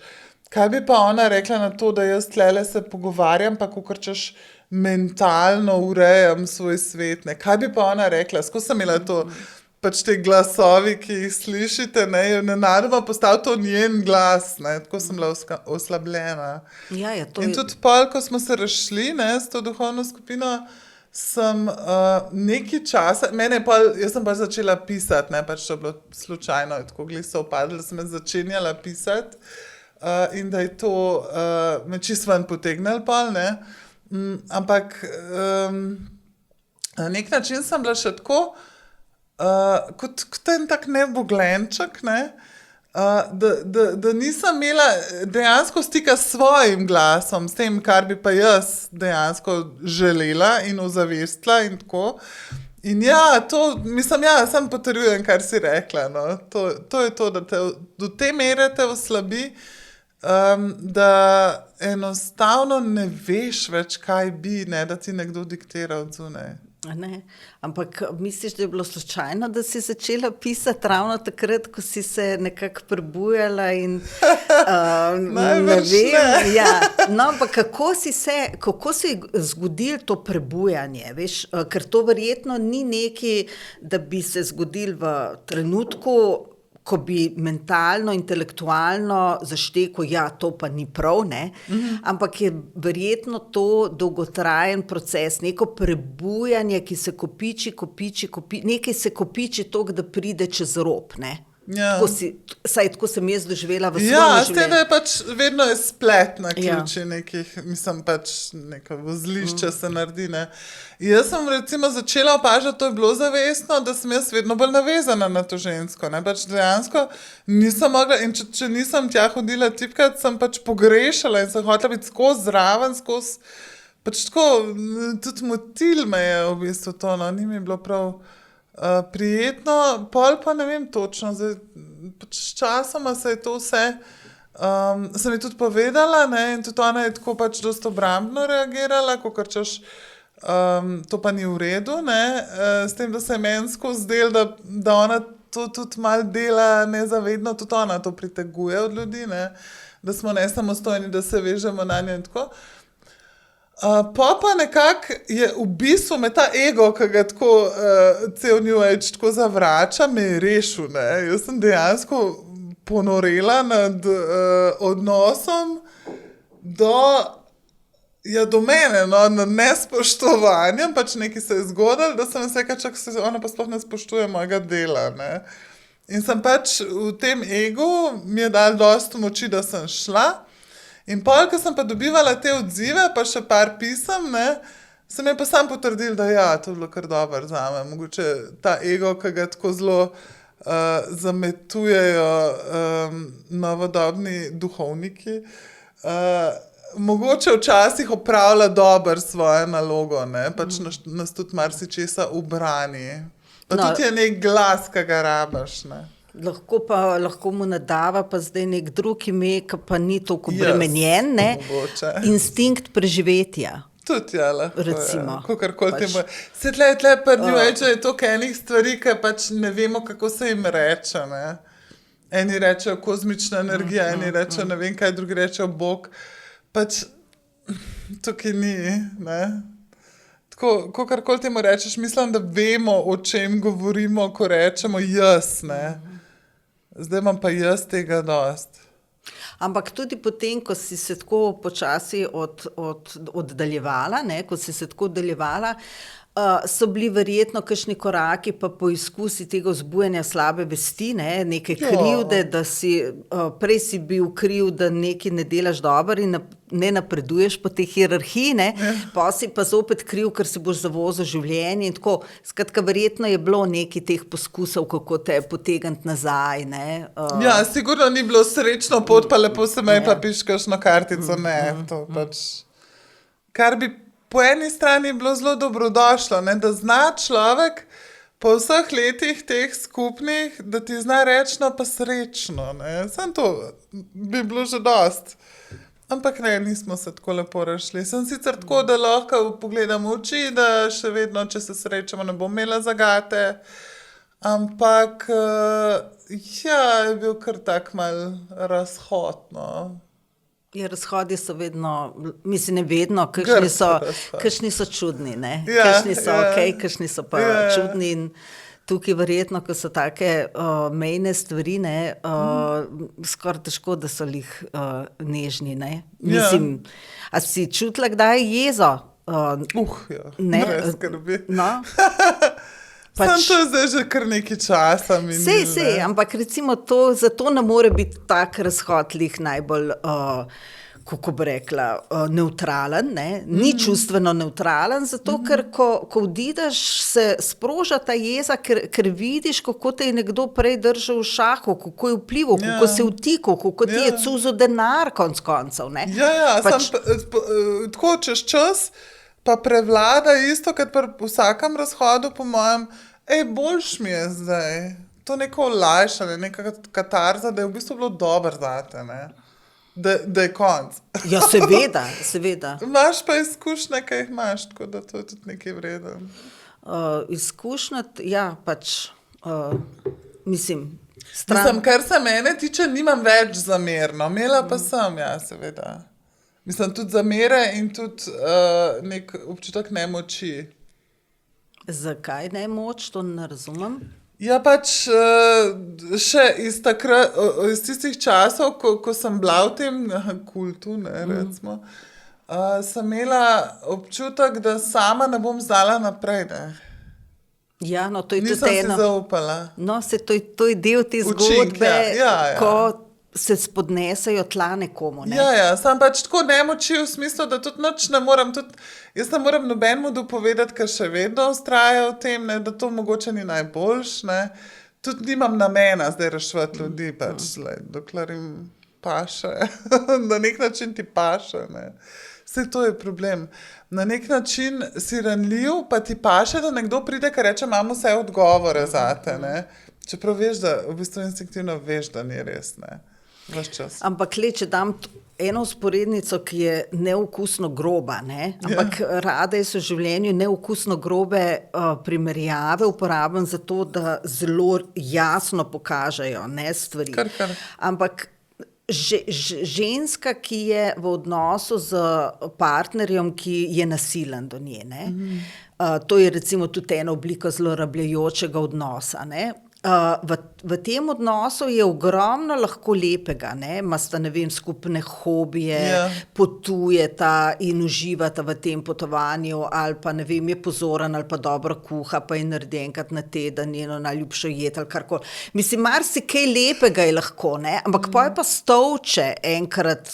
Kaj bi pa ona rekla na to, da jaz tlele se pogovarjam, pa kakor češ mentalno urejam svoj svet, ne? Kaj bi pa ona rekla? Skozi sem imela to, pač te glasovi, ki jih slišite, ne, je nenadoma postal to njen glas, ne, tako sem bila oslabljena. Ja, In tudi pol, ko smo se razšli, ne, s to duhovno skupino, sem nekaj časa, jaz sem pač začela pisati, ne, pač to je bilo slučajno, tako glih se opadlo, da sem začenjala pisati in da je to me čisto ven potegnilo pol, ne. Ampak na nek način sem bila še tako, kot en tak neboglenček, ne, da nisem imela dejansko stika s svojim glasom, s tem, kar bi pa jaz dejansko želela in ozavestila in tako. In ja, sam potrjujem, kar si rekla, no. To je to, da te do te mere te oslabi, da enostavno ne veš več, kaj bi, ne, da ti nekdo diktira od zunaj. Ne, ampak misliš, da je bilo slučajno, da si začela pisati ravno takrat, ko si se nekako prebujala in ne vem. Ja. No, ampak kako se je zgodilo to prebujanje, veš, ker to verjetno ni nekaj, da bi se zgodilo v trenutku, ko bi mentalno, intelektualno zaštekal, ja, to pa ni prav, ne, ampak je verjetno to dolgotrajen proces, neko prebujanje, ki se kopiči, nekaj se kopiči toliko, da pride čez rob, ne. Ja. Tako sem jaz doživela v svojem življenju. Ja, s tem, da je pač vedno je splet na ključi nekih, mislim pač neko vozlišče se naredi, ne. Jaz sem recimo začela opažati, to je bilo zavestno, da sem jaz vedno bolj navezana na to žensko, ne, pač dejansko nisem mogla, in če nisem tja hodila tipkat, sem pač pogrešala in sem hotela biti skozi zraven, pač tako, tudi motil me je v bistvu to, no, ni mi bilo prav prijetno, pol pa ne vem točno, zdaj, pač časoma se je to vse, sem ji tudi povedala, ne, in tudi ona je tako pač dosti obrambno reagirala, kakor češ, to pa ni v redu, ne, s tem, da se je meni skozi zdelo, da ona to tudi malo dela nezavedno, tudi ona to priteguje od ljudi, ne, da smo nesamostojni, da se vežemo na njo in tako. Pa nekako je v bistvu me ta ego, ki ga tako cel New Age tako zavrača, me je rešil, ne. Jaz sem dejansko ponorela nad odnosom do mene, no, nad nespoštovanjem, pač nekaj se je zgodilo, da sem vse, čak se ona pa sploh ne spoštuje mojega dela, ne. In sem pač v tem egu, mi je dal dosti moči, da sem šla. In pol, ko sem pa dobivala te odzive, pa še par pisem, ne, sem je pa sam potrdil, da ja, to je bilo kar dobro zame. Mogoče ta ego, ki ga tako zelo zametujejo novodobni duhovniki, mogoče včasih opravlja dobro svojo nalogo, ne, pač nas tudi marsičesa ubrani. Pa tudi je nek glas, ki ga rabaš, ne. Lahko mu nadava pa zdaj nek drug ime, ki pa ni toliko obremenjen, ne? Instinkt preživetja. Tudi, ja, lahko, recimo. Kakorkoli temu. Se tle pa New Age je toliko enih stvari, ki pač ne vemo, kako se jim reče, ne. Eni rečejo kozmična energija, eni rečejo ne vem kaj, drugi rečejo Bog. Pač tukaj ni, ne. Tako, kakorkoli temu rečeš, mislim, da vemo, o čem govorimo, ko rečemo jaz, ne. Zdaj imam pa jaz tega dost. Ampak tudi potem, ko si se tako počasi oddaljevala, ne, ko si se tako oddaljevala, so bili verjetno kakšni koraki pa poizkusi tega vzbujanja slabe vesti, ne, neke krivde, da si, prej si bil kriv, da nekaj ne delaš dobro in ne napreduješ po tej hierarhiji, ne, pa si pa zopet kriv, ker si boš zavozil življenje in tako. Skratka, verjetno je bilo nekaj teh poskusov, kako te potegniti nazaj, ne. Ja, sigurno ni bilo srečno pot, pa lepo se me pa piš kakšno kartico, ne, to pač. Kar bi po eni strani je bilo zelo dobrodošlo, ne, da zna človek po vseh letih teh skupnih, da ti zna reči, no pa srečno, ne. Samo to bi bilo že dost. Ampak ne, nismo se tako lepo rešili. Sem sicer tako, da lahko pogledam v oči, da še vedno, če se srečamo, ne bom imela zagate. Ampak ja, je bil kar tak mal razhod, no. Ja, razhodi so vedno, mislim, ne vedno, kakšni so čudni, ne? Kakšni so okej, kakšni so pa čudni in tukaj verjetno, ko so take mejne stvari, ne, skoraj težko, da so lih nežni, ne? Mislim, a si čutila kdaj jezo? Ne, brez skrbi. No? Sam to je zdaj že kar nekaj časa minil. Sej, ampak recimo zato ne more biti tak razhod lih najbolj, kako bi rekla, nevtralen, ne? Ni čustveno nevtralen, zato ker ko odideš, se sproža ta jeza, ker vidiš, kako te je nekdo prej držal v šahu, kako je vplival, kako se je vtikal, kako ti je cuzo denar konc koncev, ne? Tako čez čas pa prevlada isto, kot pri vsakem razhodu, po mojem, boljš mi je zdaj. To neko olajšanje, neka katarza, da je v bistvu bilo dobro zate, ne? Da je konc. Ja, seveda. Imaš pa izkušnje, kaj jih imaš, tako da to je tudi nekaj vreden. Izkušnja, ja, pač, mislim, kar se mene tiče, nimam več zamerno. Imela pa sem, ja, seveda. Mislim, tudi zamere in tudi nek občutek nemoči. Zakaj nemoč, to ne razumem? Ja, pač še iz tistih časov, ko sem bila v tem kultu, ne, recimo, sem imela občutek, da sama ne bom znala naprej, ne. Ja, no, to je Nisem si zaupala. No, to je del te zgodbe, ko se spodnesejo tla nekomu, ne? Ja, sem pač tako nemoči v smislu, da tudi nič ne morem, jaz ne morem nobenemu dopovedati, ker še vedno vztraja v tem, ne, da to mogoče ni najboljš, ne. Tudi nimam namena zdaj reševati ljudi, pač, dokler jim paše, na nek način ti paše, ne. Vse to je problem. Na nek način si ranljiv, pa ti paše, da nekdo pride, ker reče, imam vse odgovore zate, ne. Čeprav veš, da v bistvu instinktivno veš, da ni res, ne. Ampak če dam eno vzporednico, ki je neokusno groba, ne? Ampak rada je v življenju neokusno grobe primerjave uporabljam za to, da zelo jasno pokažejo, ne, stvari. Kar. Ampak ženska, ki je v odnosu z partnerjem, ki je nasilen do nje, ne? To je recimo tudi ena oblika zlorabljajočega odnosa, ne? V tem odnosu je ogromno lahko lepega, ne, imata, ne vem, skupne hobije, potujeta in uživata v tem potovanju, ali pa, ne vem, je pozoren, ali pa dobro kuha, pa je naredi enkrat na teden njeno najljubšo jed, ali karkoli. Mislim, marsikaj lepega je lahko, ne, ampak pol pa stolče enkrat,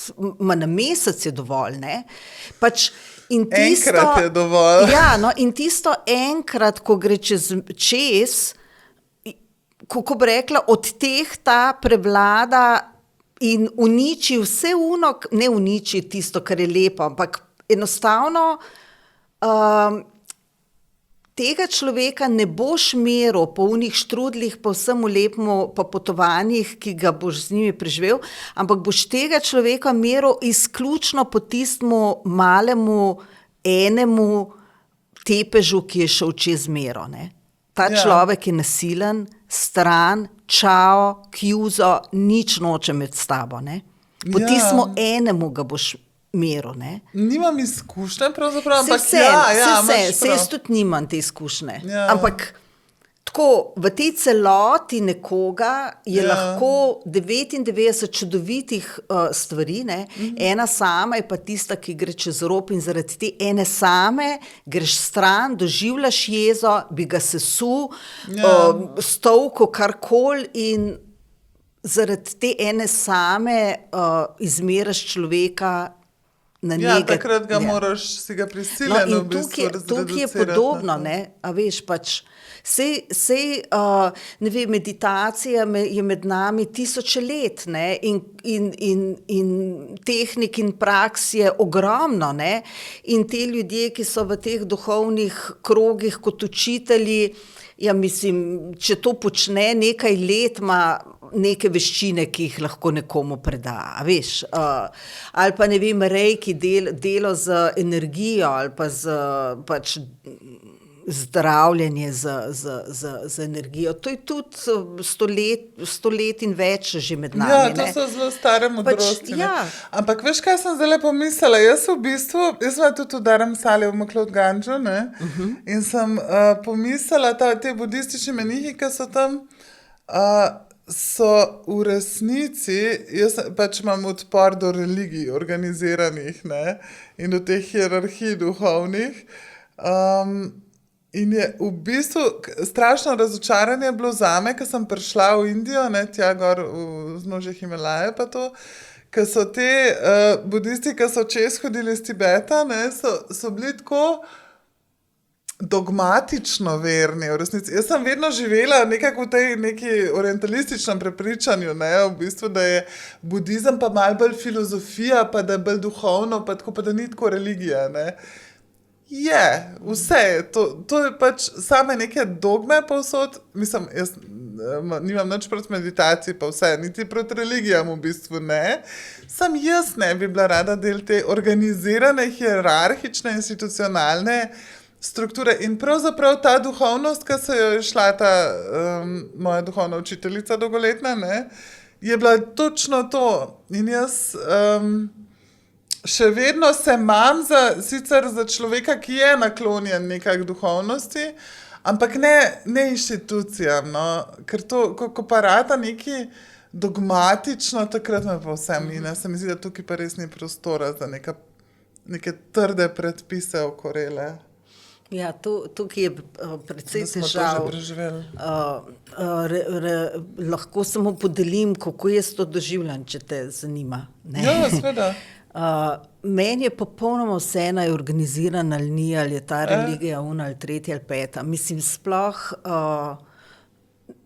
na mesec je dovolj, ne, pač enkrat je dovolj. Ja, no, in tisto enkrat, ko gre čez kako bi rekla, od teh ta prevlada in uniči vse ne uniči tisto, kar je lepo, ampak enostavno tega človeka ne boš meril po unih štrudlih, po vsemu lepemu, po potovanjih, ki ga boš z njimi preživel, ampak boš tega človeka meril izključno po tistemu malemu enemu tepežu, ki je šel čez mero, ne. Ta človek je nasilen, stran, čao, kjuzo, nič noče med s tabo, ne. Po tistemu enemu ga boš meril, ne. Nimam izkušnje pravzaprav, ampak jaz tudi nimam te izkušnje. Ampak tako, v tej celoti nekoga je lahko 99 čudovitih stvari, ne. Ena sama je pa tista, ki gre čez rob in zaradi te ene same greš stran, doživljaš jezo, bi ga sesul, stolko, karkoli in zaradi te ene same izmeraš človeka na njega. Takrat ga moraš, si ga prisiljen v bistvu razreducirati. Tukaj je podobno, ne, a veš, pač Sej, ne vem, meditacija je med nami tisoče let, ne, in tehnik in praks je ogromno, ne, in te ljudje, ki so v teh duhovnih krogih kot učitelji, ja, mislim, če to počne nekaj let, ima neke veščine, ki jih lahko nekomu preda, veš, ali pa, ne vem, reiki, delo z energijo, ali pa z, pač, zdravljenje z energijo. To je tudi 100 let in več že med nami. Ja, to so zelo stare modrosti. Ja. Ampak veš, kaj sem zdaj pomislila? Jaz sem tudi v Dharamsali v Maklot-Ganju, in sem pomislila, te budistični menihi, ki so tam, so v resnici, jaz pač imam odpor do religij organiziranih, ne, in do teh hierarhij duhovnih. In je v bistvu strašno razočaranje bilo zame, ko sem prišla v Indijo, ne, tja gor v vznožje Himalaje pa to, ko so te budisti, ki so čez hodili iz Tibeta, ne, so bili tako dogmatično verni, v resnici. Jaz sem vedno živela nekako v tej neki orientalističnem prepričanju, ne, v bistvu, da je budizem pa malo bolj filozofija, pa da je bolj duhovno, pa tako, pa da ni tako religija, ne. Je, vse, to je pač same neke dogme povsod, mislim, jaz nimam nič proti meditaciji, pa vse, niti proti religijam v bistvu ne, sam jaz ne bi bila rada del te organizirane, hierarhične, institucionalne strukture in pravzaprav ta duhovnost, ki se jo je šla ta moja duhovna učiteljica dolgoletna, ne, je bila točno to in jaz še vedno se imam sicer za človeka, ki je naklonjen nekak duhovnosti, ampak ne inštitucijam, no, ker to, ko pa rata neki dogmatično, takrat me pa vsem mine, se mi zdi, da tukaj pa res ni prostora za neke trde predpise okorele. Ja, tukaj je precej težav. Da smo to že preživeli. Lahko samo podelim, kako jaz to doživljam, če te zanima. Ne? Ja, seveda. Meni je popolnoma vseeno, je organizirana ali ni, ali je ta religija una ali tretja ali peta. Mislim, sploh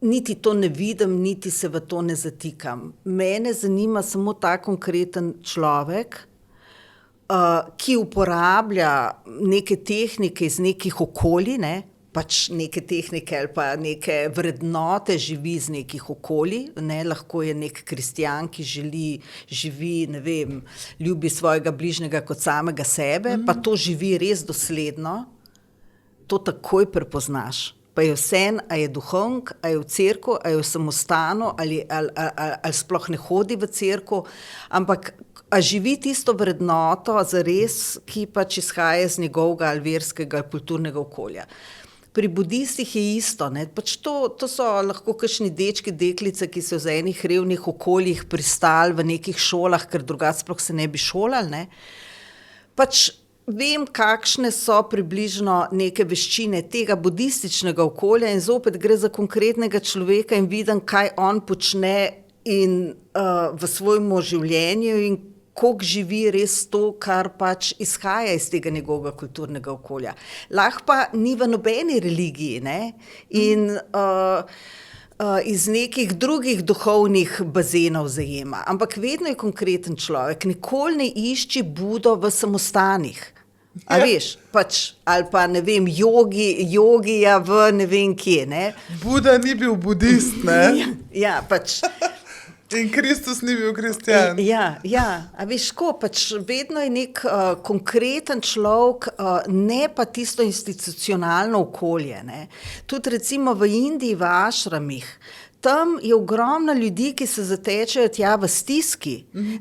niti to ne vidim, niti se v to ne zatikam. Mene zanima samo ta konkreten človek, ki uporablja neke tehnike iz nekih okolij, ne? Pač neke tehnike ali pa neke vrednote živi iz nekih okolij, ne, lahko je nek kristjan, ki živi, ne vem, ljubi svojega bližnjega kot samega sebe, pa to živi res dosledno, to takoj prepoznaš. Pa je vseeno, a je duhovnik, a je v cerkev, a je v samostanu, ali sploh ne hodi v cerkev, ampak a živi tisto vrednoto zares, ki pač izhaja iz njegovega ali verskega ali kulturnega okolja. Pri budistih je isto, ne, pač to so lahko kakšni dečki, deklice, ki so v enih revnih okoljih pristali v nekih šolah, ker drugače sploh se ne bi šolali, ne. Pač vem, kakšne so približno neke veščine tega budističnega okolja in zopet gre za konkretnega človeka in vidim, kaj on počne in v svojem življenju in koliko živi res to, kar pač izhaja iz tega njegovega kulturnega okolja. Lahko pa ni v nobeni religiji, ne? In iz nekih drugih duhovnih bazenov zajema. Ampak vedno je konkreten človek. Nikoli ne išči Budo v samostanih. A veš, pač, ali pa ne vem, jogija v ne vem kje, ne? Buda ni bil budist, ne? Ja, pač. In Kristus ni bil kristjan. Ja, a veš ko, pač vedno je nek konkreten človek, ne pa tisto institucionalno okolje, ne. Tudi recimo v Indiji, v ašramih, tam je ogromno ljudi, ki se zatečejo tja v stiski.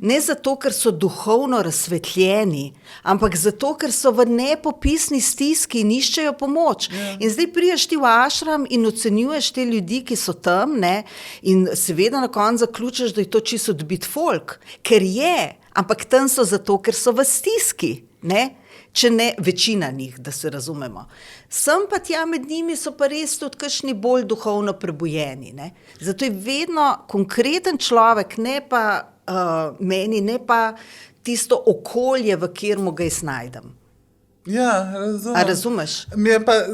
Ne zato, ker so duhovno razsvetljeni, ampak zato, ker so v nepopisni stiski in iščejo pomoč. In zdaj prideš ti v ašram in ocenjuješ te ljudi, ki so tam, ne, in seveda na koncu zaključiš, da je to čisto odbit folk. Ker je, ampak tam so zato, ker so v stiski, ne. Če ne večina njih, da se razumemo. Sem pa tja med njimi so pa res tudi kakšni bolj duhovno prebujeni, ne. Zato je vedno konkreten človek, ne pa meni, ne pa tisto okolje, v katerem ga jaz najdem. Ja, razumem. A razumeš?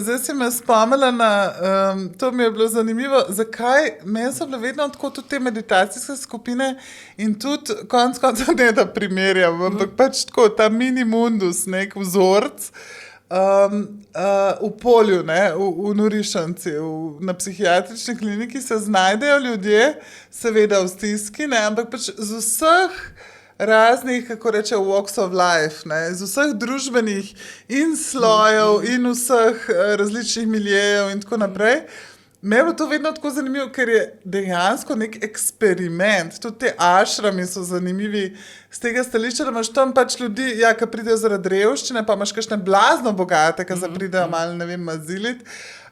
Zdaj si me spomnila na, to mi je bilo zanimivo, zakaj, meni so bile vedno tako tudi te meditacijske skupine in tudi konec ne da primerjam, ampak pač tako ta mini mundus, nek vzorc v polju, ne, v Norišanci, na psihiatrični kliniki se znajdejo ljudje, seveda v stiski, ne, ampak pač z vseh raznih, kako reče, walks of life, ne, iz vseh družbenih in slojev in vseh različnih miljejev in tako naprej. Me je bilo to vedno tako zanimivo, ker je dejansko nek eksperiment. Tudi te ašrami so zanimivi z tega stališča, da imaš tam pač ljudi, ja, ki pridejo zaradi revščine, pa imaš kakšne blazno bogate, ki pridejo malo, ne vem, mazilit,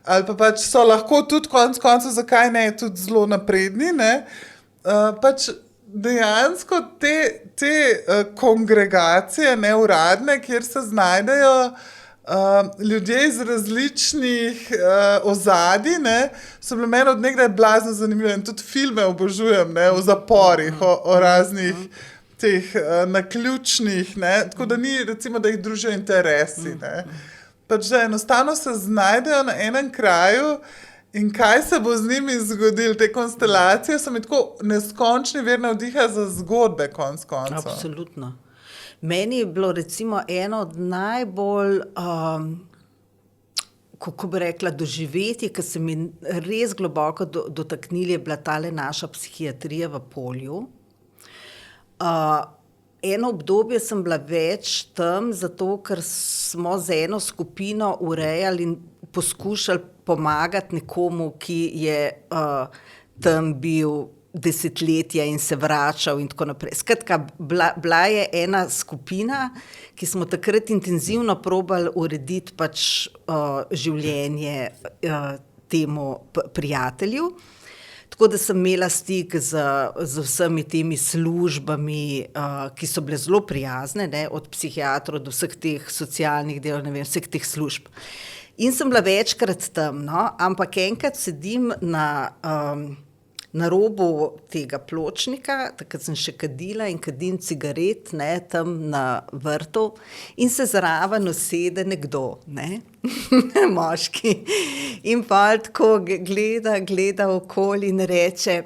ali pa pač so lahko tudi konec koncev, zakaj ne, tudi zelo napredni, ne. Pač dejansko te kongregacije neuradne, kjer se znajdejo ljudje iz različnih ozadij, ne, so bile meni od nekdaj blazno zanimive in tudi filme obožujem, ne, o zaporih, o raznih teh naključnih, ne, tako da ni, recimo, da jih družijo interesi, ne. Pač da enostavno se znajdejo na enem kraju in kaj se bo z njimi zgodilo, te konstelacije so mi tako neskončni vir navdiha za zgodbe konec koncev. Absolutno. Meni je bilo recimo eno od najbolj, kako bi rekla, doživeti, ki se mi res globoko dotaknili, je bila tale naša psihiatrija v Polju. Eno obdobje sem bila več tam, zato ker smo z eno skupino urejali in poskušali pomagati nekomu, ki je tam bil desetletja in se vračal in tako naprej. Skratka, bila je ena skupina, ki smo takrat intenzivno probali urediti pač življenje temu prijatelju. Tako da sem imela stik z vsemi temi službami, ki so bile zelo prijazne, ne, od psihiatrov do vseh teh socialnih delov, ne vem, vseh teh služb. In sem bila večkrat tam, no, ampak enkrat sedim na robu tega pločnika, takrat sem še kadila in kadim cigaret, ne, tam na vrtu in se zraven usede nekdo, ne, moški. In pa tako gleda okoli in reče: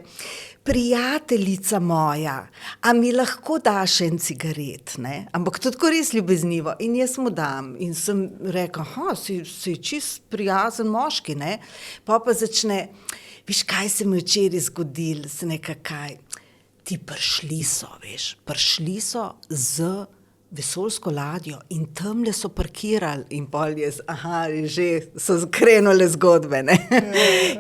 prijateljica moja, a mi lahko daš en cigaret, ne? Ampak to tako res ljubeznivo. In jaz mu dam. In sem rekla, si čist prijazen moški, ne? Pa začne: viš, kaj se mi včeraj zgodilo, se nekaj, ti prišli so z vesoljsko ladjo in tamle so parkirali in pol že so krenule zgodbe, ne.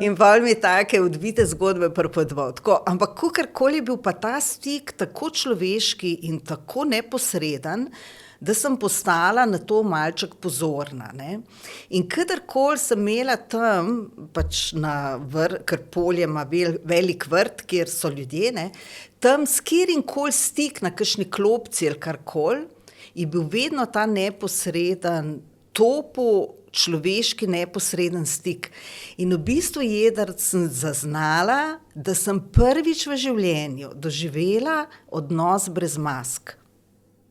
In pol mi take odvite zgodbe pripovedoval. Ampak kakorkoli je bil pa ta stik tako človeški in tako neposreden, da sem postala na to malček pozorna, ne. In kadarkoli sem imela tam, pač ker Polje ima velik vrt, kjer so ljudje, ne, tam s katerimkoli stik na kakšni klopci ali karkoli, je bil vedno ta neposreden, človeški neposreden stik. In v bistvu sem zaznala, da sem prvič v življenju doživela odnos brez mask.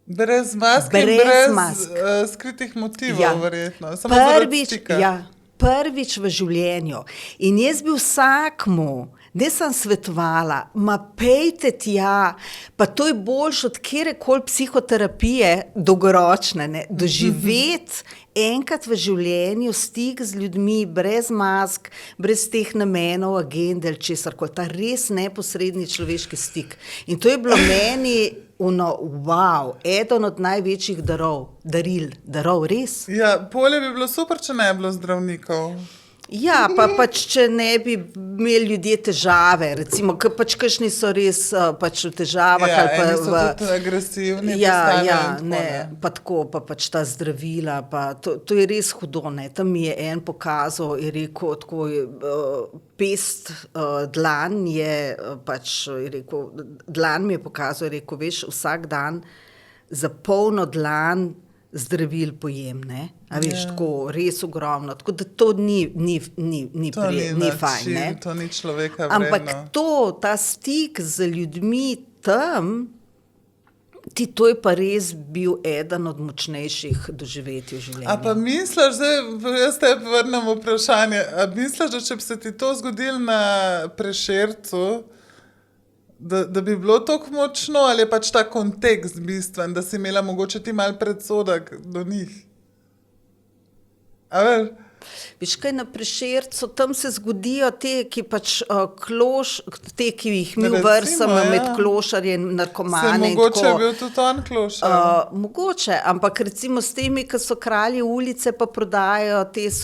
Brez mask in brez skritih motivov, verjetno. Samo zaradi stika. Ja, prvič v življenju. In jaz bi vsakmu, ne sem svetovala, pejte tja, pa to je boljše od kjerekoli psihoterapije dolgoročne, ne, doživeti enkrat v življenju stik z ljudmi, brez mask, brez teh namenov, agende ali česarkoli, ta res neposredni človeški stik. In to je bilo meni wow, eden od največjih darov, res. Ja, Polje bi bilo super, če ne bi bilo zdravnikov. Ja, pa pač, če ne bi imeli ljudje težave, recimo, pač kakšni so res pač v težavah. Ja, eni so tudi agresivni. Pa tako, pa pač ta zdravila, pa to je res hudo, ne. Tam mi je en pokazal, je rekel, tako pest dlan je pač, je rekel, dlan mi je pokazal, je rekel, veš, vsak dan za polno dlan zdravil pojem, ne? A veš, tako res ogromno, tako da to ni fajn, ne? To ni človeka vredno. Ampak ta stik z ljudmi tam, to je pa res bil eden od močnejših doživetij v življenju. A pa misliš, jaz te vrnem vprašanje, a misliš, da če bi se ti to zgodilo na Prešercu, da bi bilo toliko močno, ali je pač ta kontekst bistven, da si imela mogoče ti malo predsodek do njih? A ver? Veš kaj, na Prešercu, tam se zgodijo te, ki pač te, ki jih mi uvrsamo med klošarje in narkomane. Mogoče je bil tudi on klošar. Mogoče, ampak recimo s temi, ki so kralji ulice, pa prodajajo te svoje